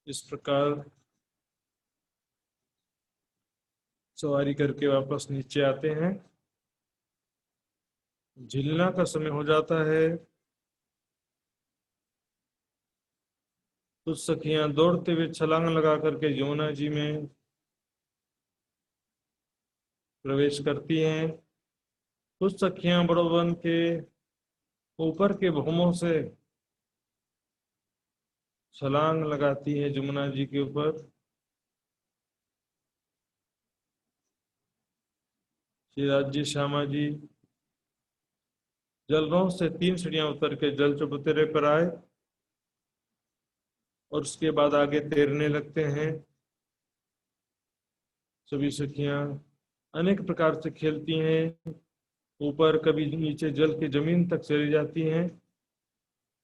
इस प्रकार सवारी करके वापस नीचे आते हैं। झिलना का समय हो जाता है। कुछ सखियां दौड़ते हुए छलांग लगा करके यमुना जी में प्रवेश करती हैं। कुछ सखियां बड़ोवन के ऊपर के भूमों से छलांग लगाती है यमुना जी के ऊपर। श्री राज्य श्यामा जी जलरों से 3 सीढ़ियां उतर के जल चबूतरे पर आए और उसके बाद आगे तैरने लगते हैं। सभी सखियां अनेक प्रकार से खेलती हैं। ऊपर कभी नीचे जल की जमीन तक चली जाती हैं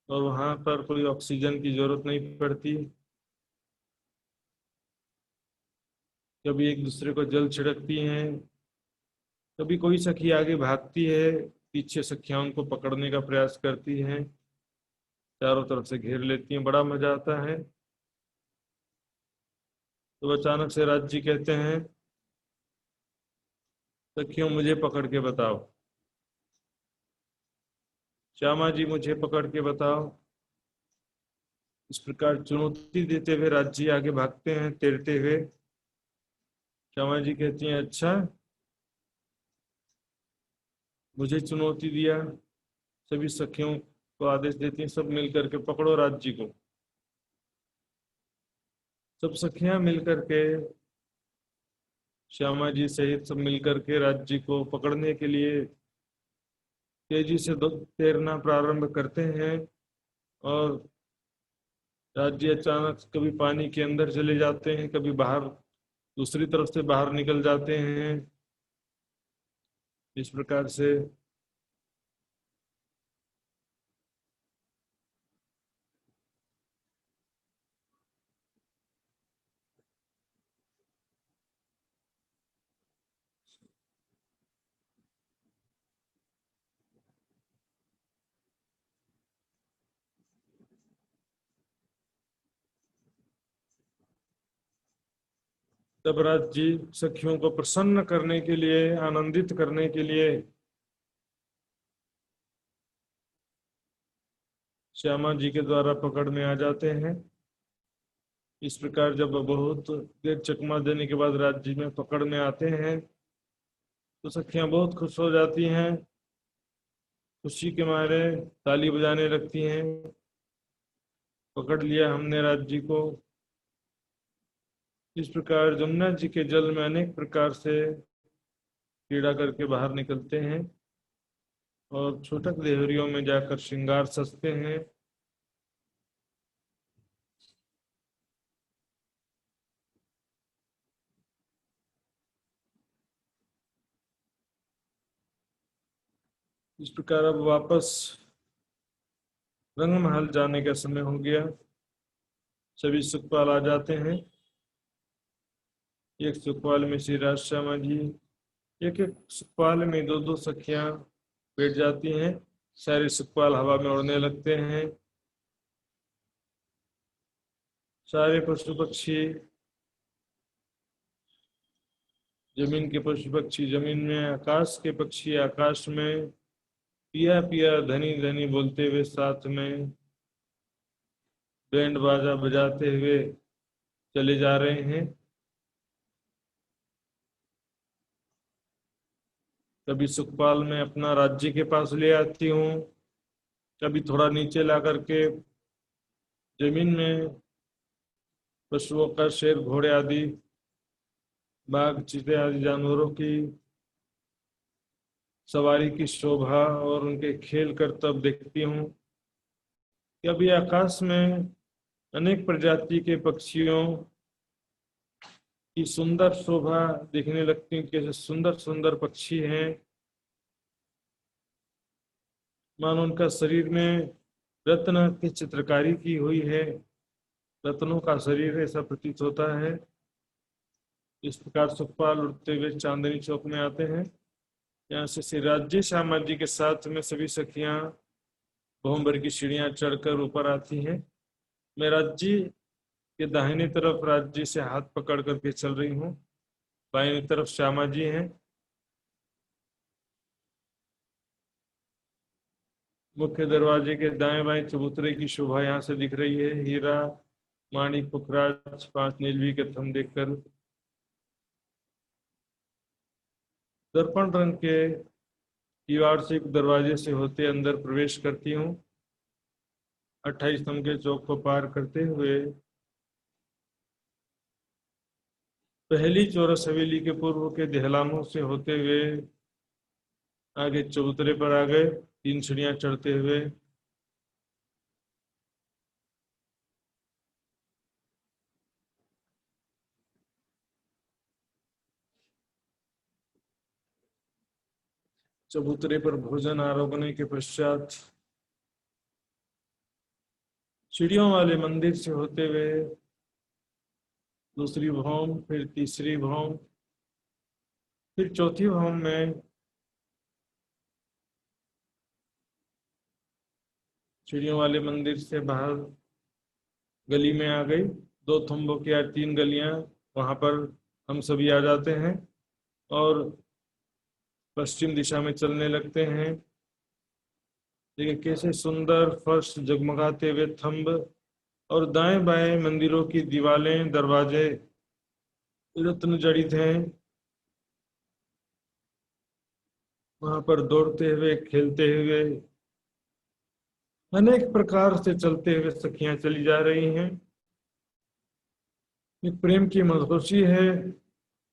और वहां पर कोई ऑक्सीजन की जरूरत नहीं पड़ती। कभी एक दूसरे को जल छिड़कती हैं। कभी कोई सखी आगे भागती है, पीछे सखियां उनको पकड़ने का प्रयास करती हैं, चारों तरफ से घेर लेती हैं। बड़ा मजा आता है। तो अचानक से राज जी कहते हैं, सखियों मुझे पकड़ के बताओ। श्यामा जी मुझे पकड़ के बताओ। इस प्रकार चुनौती देते हुए राज जी आगे भागते हैं तैरते हुए। श्यामा जी कहती हैं, अच्छा मुझे चुनौती दिया। सभी सखियों को आदेश देती हैं, सब मिल करके पकड़ो राज जी को। सब सखियां मिल करके श्यामा जी सहित सब मिल करके राज जी को पकड़ने के लिए तेजी से तैरना प्रारंभ करते हैं। और राज जी अचानक कभी पानी के अंदर चले जाते हैं, कभी बाहर दूसरी तरफ से बाहर निकल जाते हैं। इस प्रकार से तब राज जी सखियों को प्रसन्न करने के लिए, आनंदित करने के लिए श्यामा जी के द्वारा पकड़ में आ जाते हैं। इस प्रकार जब बहुत देर चकमा देने के बाद राज जी में पकड़ में आते हैं तो सखियां बहुत खुश हो जाती हैं। खुशी के मारे ताली बजाने लगती हैं। पकड़ लिया हमने राज जी को। इस प्रकार जमुना जी के जल में अनेक प्रकार से क्रीड़ा करके बाहर निकलते हैं और छोटक देहरियों में जाकर श्रृंगार सजते हैं। इस प्रकार अब वापस रंगमहल जाने का समय हो गया। सभी सुखपाल आ जाते हैं। एक सुखपाल में श्री राज श्यामा जी, एक एक सुखपाल में दो दो सखियां बैठ जाती हैं। सारे सुखपाल हवा में उड़ने लगते हैं। सारे पशु पक्षी, जमीन के पशु पक्षी जमीन में, आकाश के पक्षी आकाश में, पिया पिया धनी धनी बोलते हुए साथ में बैंड बाजा बजाते हुए चले जा रहे हैं। कभी सुखपाल में अपना राज्य के पास ले आती हूँ, कभी थोड़ा नीचे ला करके जमीन में पशुओं का, शेर घोड़े आदि, बाघ चीते आदि जानवरों की सवारी की शोभा और उनके खेल करतब देखती हूँ। कभी आकाश में अनेक प्रजाति के पक्षियों की सुंदर शोभा देखने लगती हूँ। कैसे सुंदर सुंदर पक्षी हैं, मानो उनका शरीर में रत्न की चित्रकारी की हुई है, रत्नों का शरीर ऐसा प्रतीत होता है। इस प्रकार सुखपाल उड़ते हुए चांदनी चौक में आते हैं। यहाँ से श्री राज्य श्यामा जी के साथ में सभी सखियां भवंबर की सीढ़ियां चढ़कर ऊपर आती हैं। मैं राज्य के दाहिनी तरफ राज्य से हाथ पकड़ करके चल रही हूँ, बाईं तरफ श्यामा जी हैं। मुख्य दरवाजे के दाएं बाएं चबूतरे की शोभा यहाँ से दिख रही है। हीरा माणिक पुखराज 5 नीलवी के थम देखकर दर्पण रंग के दीवार से एक दरवाजे से होते अंदर प्रवेश करती हूँ। 28 स्तंभ के चौक को पार करते हुए पहली चौरस हवेली के पूर्व के दहलानों से होते हुए आगे चबूतरे पर आ गए। 3 सीढ़ियां चढ़ते हुए चबूतरे पर भोजन आरोगने के पश्चात सीढ़ियों वाले मंदिर से होते हुए दूसरी भौम, फिर तीसरी भौम, फिर चौथी भौम में सीढ़ियों वाले मंदिर से बाहर गली में आ गई। 2 थंबों की 3 गलियां, वहां पर हम सभी आ जाते हैं और पश्चिम दिशा में चलने लगते हैं। देखिए कैसे सुंदर फर्श, जगमगाते हुए थंब और दाएं बाएं मंदिरों की दीवारें, दरवाजे रत्न जड़ित हैं। वहां पर दौड़ते हुए, खेलते हुए, अनेक प्रकार से चलते हुए सखियां चली जा रही हैं। ये प्रेम की मधुशी है।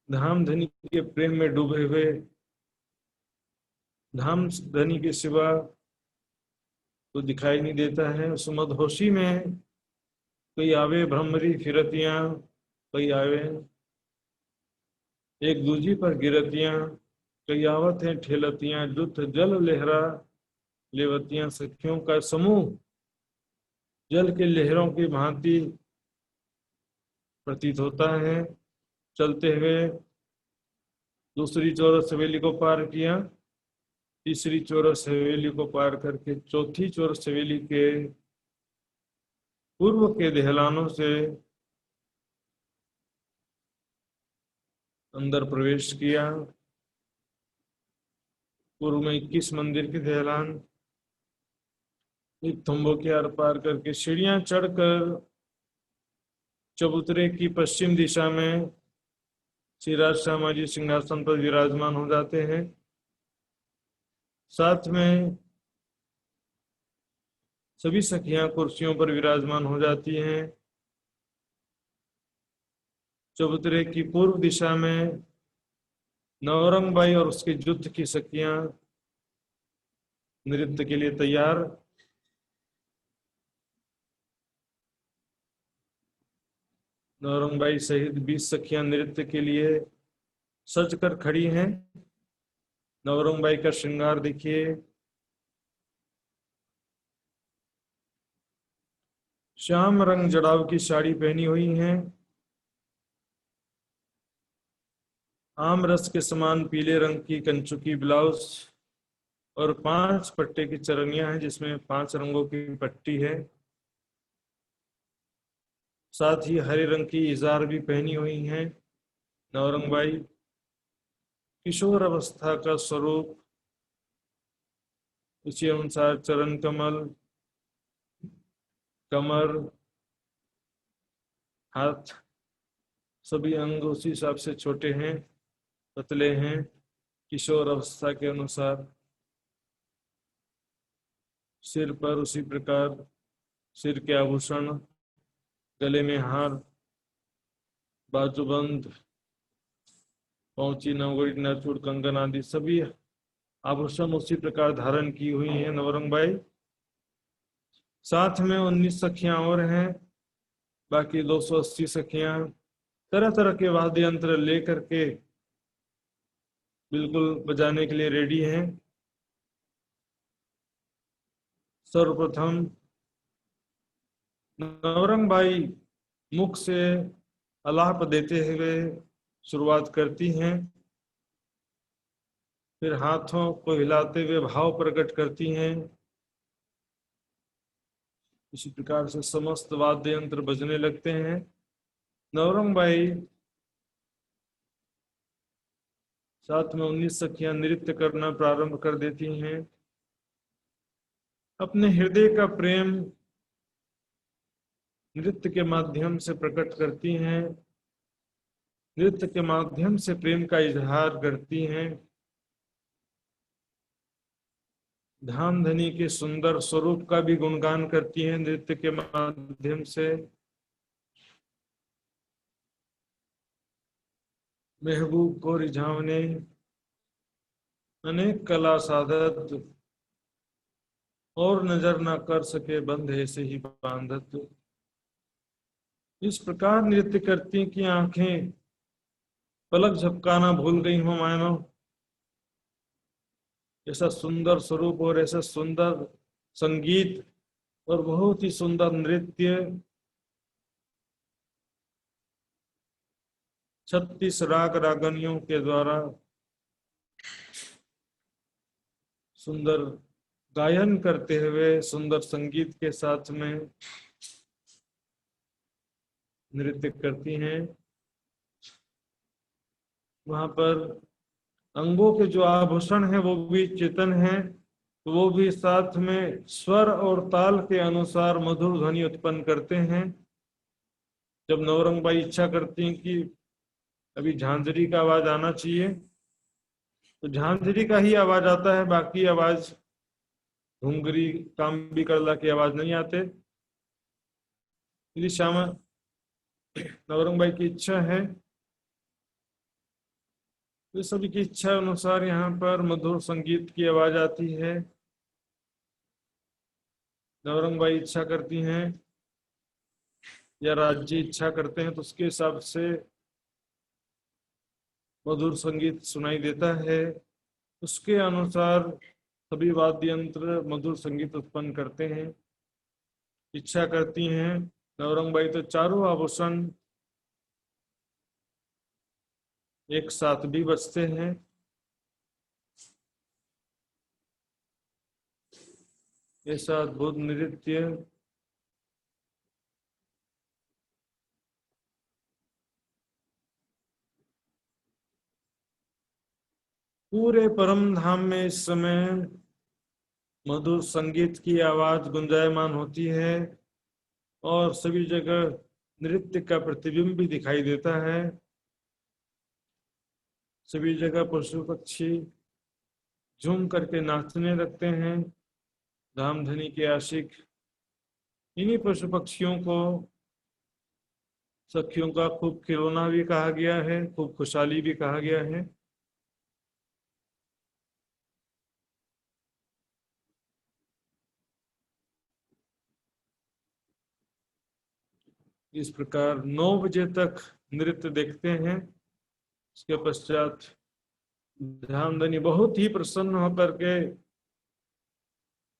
धाम धनी के प्रेम में डूबे हुए धाम धनी के सिवा तो दिखाई नहीं देता है। उस मदहोशी में कोई आवे भ्रमरी फिरतियां, कोई आवे एक दूजी पर गिरतियां, कई आवत हैं ठेलतियां, जुत जल लहरा लेवतियां। सखियों का समूह जल के लहरों की भांति प्रतीत होता है। चलते हुए दूसरी चौरस हवेली को पार किया। तीसरी चौरस हवेली को पार करके चौथी चौरस हवेली के पूर्व के दहलानों से अंदर प्रवेश किया। पूर्व में 21 मंदिर के दहलान, एक थंबों के आर पार करके सीढ़ियां चढ़कर चबूतरे की पश्चिम दिशा में श्री राज श्यामा जी सिंहासन पर विराजमान हो जाते हैं। साथ में सभी सखियां कुर्सियों पर विराजमान हो जाती हैं। चबूतरे की पूर्व दिशा में नवरंग बाई और उसके जुट की सखियां नृत्य के लिए तैयार। नवरंग बाई सहित 20 सखियां नृत्य के लिए सज कर खड़ी हैं। नवरंग बाई का श्रृंगार देखिए। श्याम रंग जड़ाव की साड़ी पहनी हुई हैं। आम रस के समान पीले रंग की कंचुकी ब्लाउज और 5 पट्टे की चरनियां हैं जिसमें 5 रंगों की पट्टी है। साथ ही हरे रंग की इजार भी पहनी हुई हैं। नवरंग बाई किशोर अवस्था का स्वरूप, उसी अनुसार चरण कमल, कमर, हाथ, सभी अंग उसी हिसाब से छोटे हैं, पतले हैं, किशोर अवस्था के अनुसार। सिर पर उसी प्रकार सिर के आभूषण, गले में हार, बाजूबंद, पहुंची, नवगढ़ी, नाचूर, कंगन आदि सभी आभूषण उसी प्रकार धारण की हुई है नवरंग बाई। साथ में 19 सखियां और हैं। बाकी 280 सखियां तरह तरह के वाद्य यंत्र लेकर के बिल्कुल बजाने के लिए रेडी हैं। सर्वप्रथम नवरंग बाई मुख से आलाप देते हुए शुरुआत करती हैं, फिर हाथों को हिलाते हुए भाव प्रकट करती हैं। इसी प्रकार से समस्त वाद्य यंत्र बजने लगते हैं। नवरंग बाई साथ में 19 सखियां नृत्य करना प्रारंभ कर देती हैं। अपने हृदय का प्रेम नृत्य के माध्यम से प्रकट करती हैं, नृत्य के माध्यम से प्रेम का इजहार करती हैं। धामधनी के सुंदर स्वरूप का भी गुणगान करती हैं नृत्य के माध्यम से। महबूब को रिझावने अनेक कला साधत, और नजर ना कर सके बंध ऐसे ही बांधत। इस प्रकार नृत्य करती कि आंखें पलक झपकाना भूल गई हो मानो। ऐसा सुंदर स्वरूप और ऐसा सुंदर संगीत और बहुत ही सुंदर नृत्य, 36 राग रागनियों के द्वारा सुंदर गायन करते हुए, सुंदर संगीत के साथ में नृत्य करती हैं। वहां पर अंगों के जो आभूषण है वो भी चेतन है, वो भी साथ में स्वर और ताल के अनुसार मधुर ध्वनि उत्पन्न करते हैं। जब नवरंगबाई इच्छा करती हैं कि अभी झांझरी का आवाज आना चाहिए, तो झांझरी का ही आवाज आता है, बाकी आवाज घुंगरी काम्बी करला की आवाज नहीं आते। यदि श्यामा नवरंगबाई की इच्छा है तो सभी की इच्छा अनुसार यहाँ पर मधुर संगीत की आवाज आती है। नवरंगबाई इच्छा करती हैं या राज्य इच्छा करते हैं तो उसके हिसाब से मधुर संगीत सुनाई देता है। उसके अनुसार सभी वाद्य यंत्र मधुर संगीत उत्पन्न करते हैं। इच्छा करती हैं नवरंगबाई तो चारों आभूषण एक साथ भी बजते हैं। ऐसा अद्भुत नृत्य पूरे परम धाम में इस समय मधुर संगीत की आवाज गुंजायमान होती है और सभी जगह नृत्य का प्रतिबिंब भी दिखाई देता है। सभी जगह पशु पक्षी झूम करके नाचने लगते हैं। धामधनी के आशिक इन्हीं पशु पक्षियों को सखियों का खूब खिलौना भी कहा गया है, खूब खुशहाली भी कहा गया है। इस प्रकार 9 बजे तक नृत्य देखते हैं। उसके पश्चात धामधनी बहुत ही प्रसन्न होकर के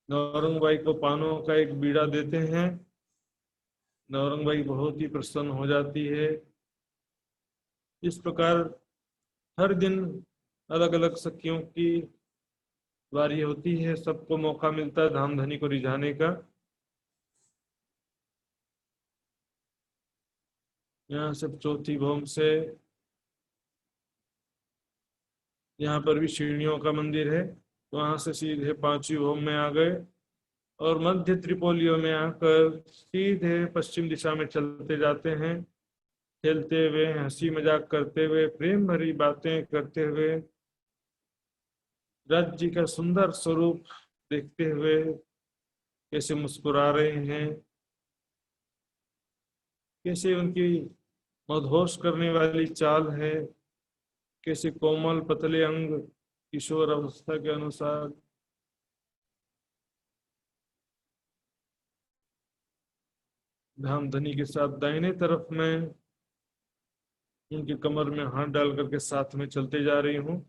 नौरंगबाई को पानों का एक बीड़ा देते हैं। नौरंगबाई बहुत ही प्रसन्न हो जाती है। इस प्रकार हर दिन अलग अलग सखियों की बारी होती है, सबको मौका मिलता है धामधनी को रिझाने का। यहाँ सब चौथी भौम से, यहाँ पर भी सीढ़ियों का मंदिर है, वहां से सीधे 5वीं भौम में आ गए और मध्य त्रिपोलियो में आकर सीधे पश्चिम दिशा में चलते जाते हैं। खेलते हुए, हंसी मजाक करते हुए, प्रेम भरी बातें करते हुए, राज्य जी का सुंदर स्वरूप देखते हुए कैसे मुस्कुरा रहे हैं, कैसे उनकी मदहोश करने वाली चाल है, कैसे कोमल पतले अंग किशोर अवस्था के अनुसार। धामधनी के साथ दाहिने तरफ में उनकी कमर में हाथ डाल करके साथ में चलते जा रही हूँ।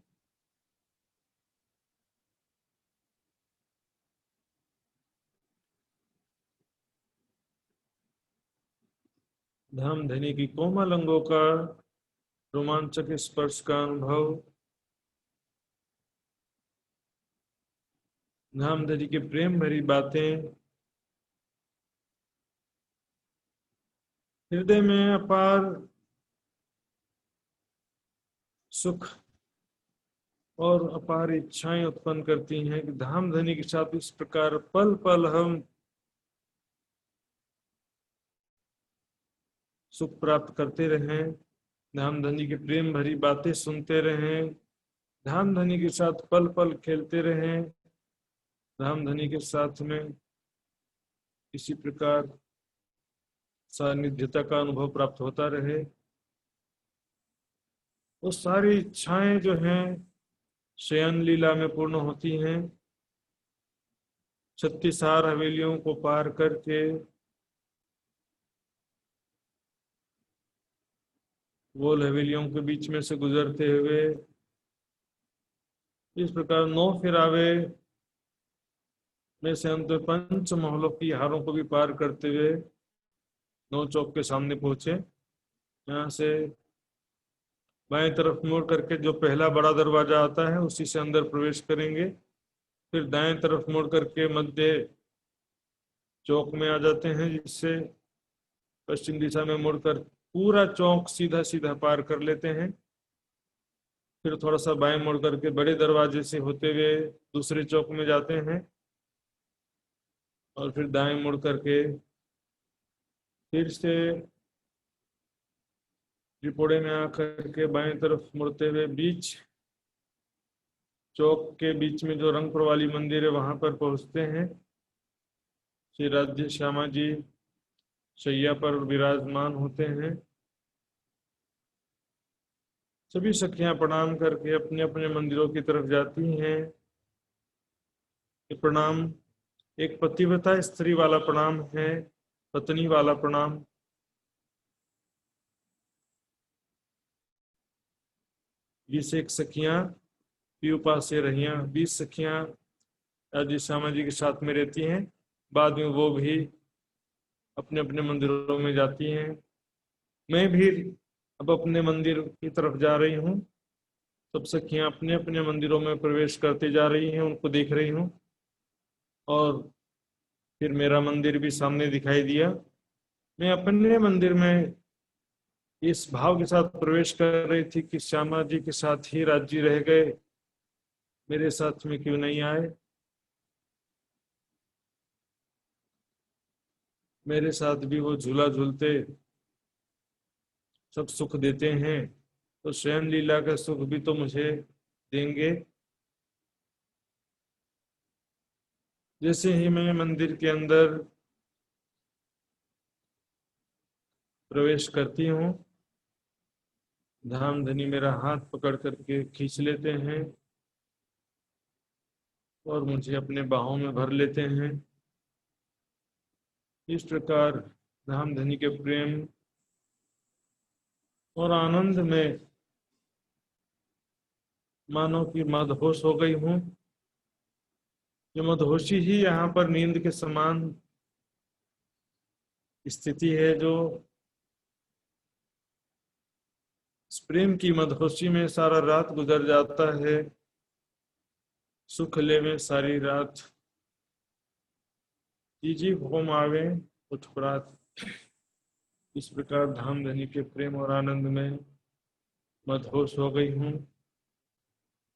धामधनी की कोमल अंगों का रोमांचक स्पर्श का अनुभव, धामधनी की प्रेम भरी बातें, हृदय में अपार सुख और अपार इच्छाएं उत्पन्न करती हैं कि धाम धनी के साथ इस प्रकार पल पल हम सुख प्राप्त करते रहें, धाम धनी की प्रेम भरी बातें सुनते रहें, धाम धनी के साथ पल पल खेलते रहें, धाम धनी के साथ में इसी प्रकार सानिध्यता का अनुभव प्राप्त होता रहे। वो सारी इच्छाएं जो हैं शयन लीला में पूर्ण होती हैं। 36 हवेलियों को पार करके गोल हवेलियों के बीच में से गुजरते हुए इस प्रकार 9 फिरावे में से अंत पंच महलों की हारों को भी पार करते हुए 9 चौक के सामने पहुंचे। यहाँ से बाएं तरफ मुड़ करके जो पहला बड़ा दरवाजा आता है उसी से अंदर प्रवेश करेंगे। फिर दाएं तरफ मुड़ करके मध्य चौक में आ जाते हैं, जिससे पश्चिम दिशा में मुड़कर पूरा चौक सीधा सीधा पार कर लेते हैं। फिर थोड़ा सा बाएं मुड़ करके बड़े दरवाजे से होते हुए दूसरे चौक में जाते हैं और फिर दाएं मुड़ करके फिर से त्रिपुड़े में आकर के बाएं तरफ मुड़ते हुए बीच चौक के बीच में जो रंगपुर वाली मंदिर है वहां पर पहुंचते हैं। श्री राज्य श्यामा जी शैया पर विराजमान होते हैं। सभी सखियां प्रणाम करके अपने अपने मंदिरों की तरफ जाती हैं। ये प्रणाम एक पतिव्रता स्त्री वाला प्रणाम है, पत्नी वाला प्रणाम। 21 सखियां पीयूपा से रहियां, 20 सखियां राज्य श्यामा जी के साथ में रहती हैं। बाद में वो भी अपने अपने मंदिरों में जाती हैं। मैं भी अब अपने मंदिर की तरफ जा रही हूँ। सब सखियां अपने अपने मंदिरों में प्रवेश करते जा रही हैं, उनको देख रही हूँ। और फिर मेरा मंदिर भी सामने दिखाई दिया। मैं अपने मंदिर में इस भाव के साथ प्रवेश कर रही थी कि श्यामा जी के साथ ही राज्य रह गए, मेरे साथ में क्यों नहीं आए, मेरे साथ भी वो झूला झूलते, सब सुख देते हैं, तो शयन लीला का सुख भी तो मुझे देंगे। जैसे ही मैं मंदिर के अंदर प्रवेश करती हूँ, धाम धनी मेरा हाथ पकड़ करके खींच लेते हैं और मुझे अपने बाहों में भर लेते हैं। इस प्रकार धाम धनी के प्रेम और आनंद में मानो कि मदहोश हो गई हूँ। ये मदहोशी ही यहाँ पर नींद के समान स्थिति है, जो इस प्रेम की मदहोशी में सारा रात गुजर जाता है। सुख ले में सारी रात तीजी होम आवे उत्प्रात। इस प्रकार धाम धनी के प्रेम और आनंद में मदहोश हो गई हूँ।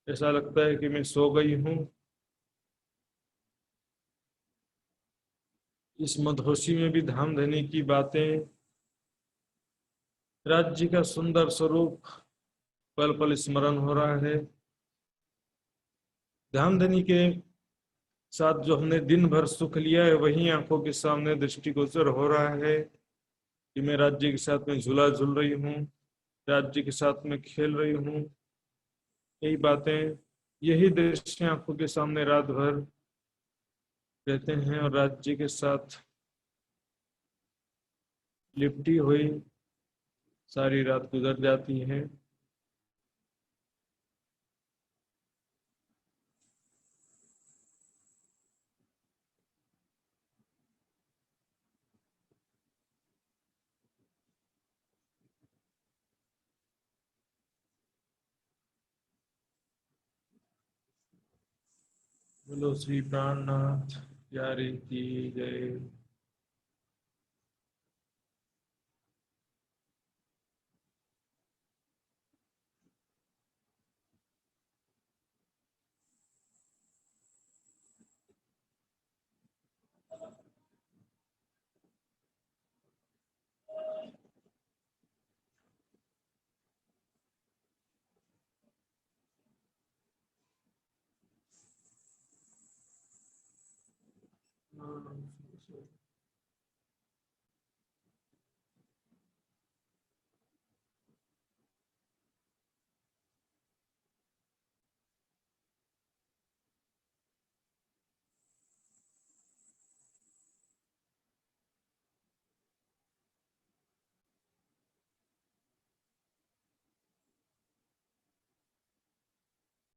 ऐसा लगता है कि मैं सो गई हूँ। इस मदहोशी में भी धाम धनी की बातें, राज्य का सुंदर स्वरूप पल पल स्मरण हो रहा है। धाम धनी के साथ जो हमने दिन भर सुख लिया है वही आंखों के सामने दृष्टिगोचर हो रहा है कि मैं राज्य के साथ में झूला झूल रही हूँ, राज्य के साथ में खेल रही हूँ। यही बातें, यही दृश्य आंखों के सामने रात भर रहते हैं और राज्य के साथ लिपटी हुई सारी रात गुजर जाती है। बोलो श्री प्राणनाथ प्यारे की जय।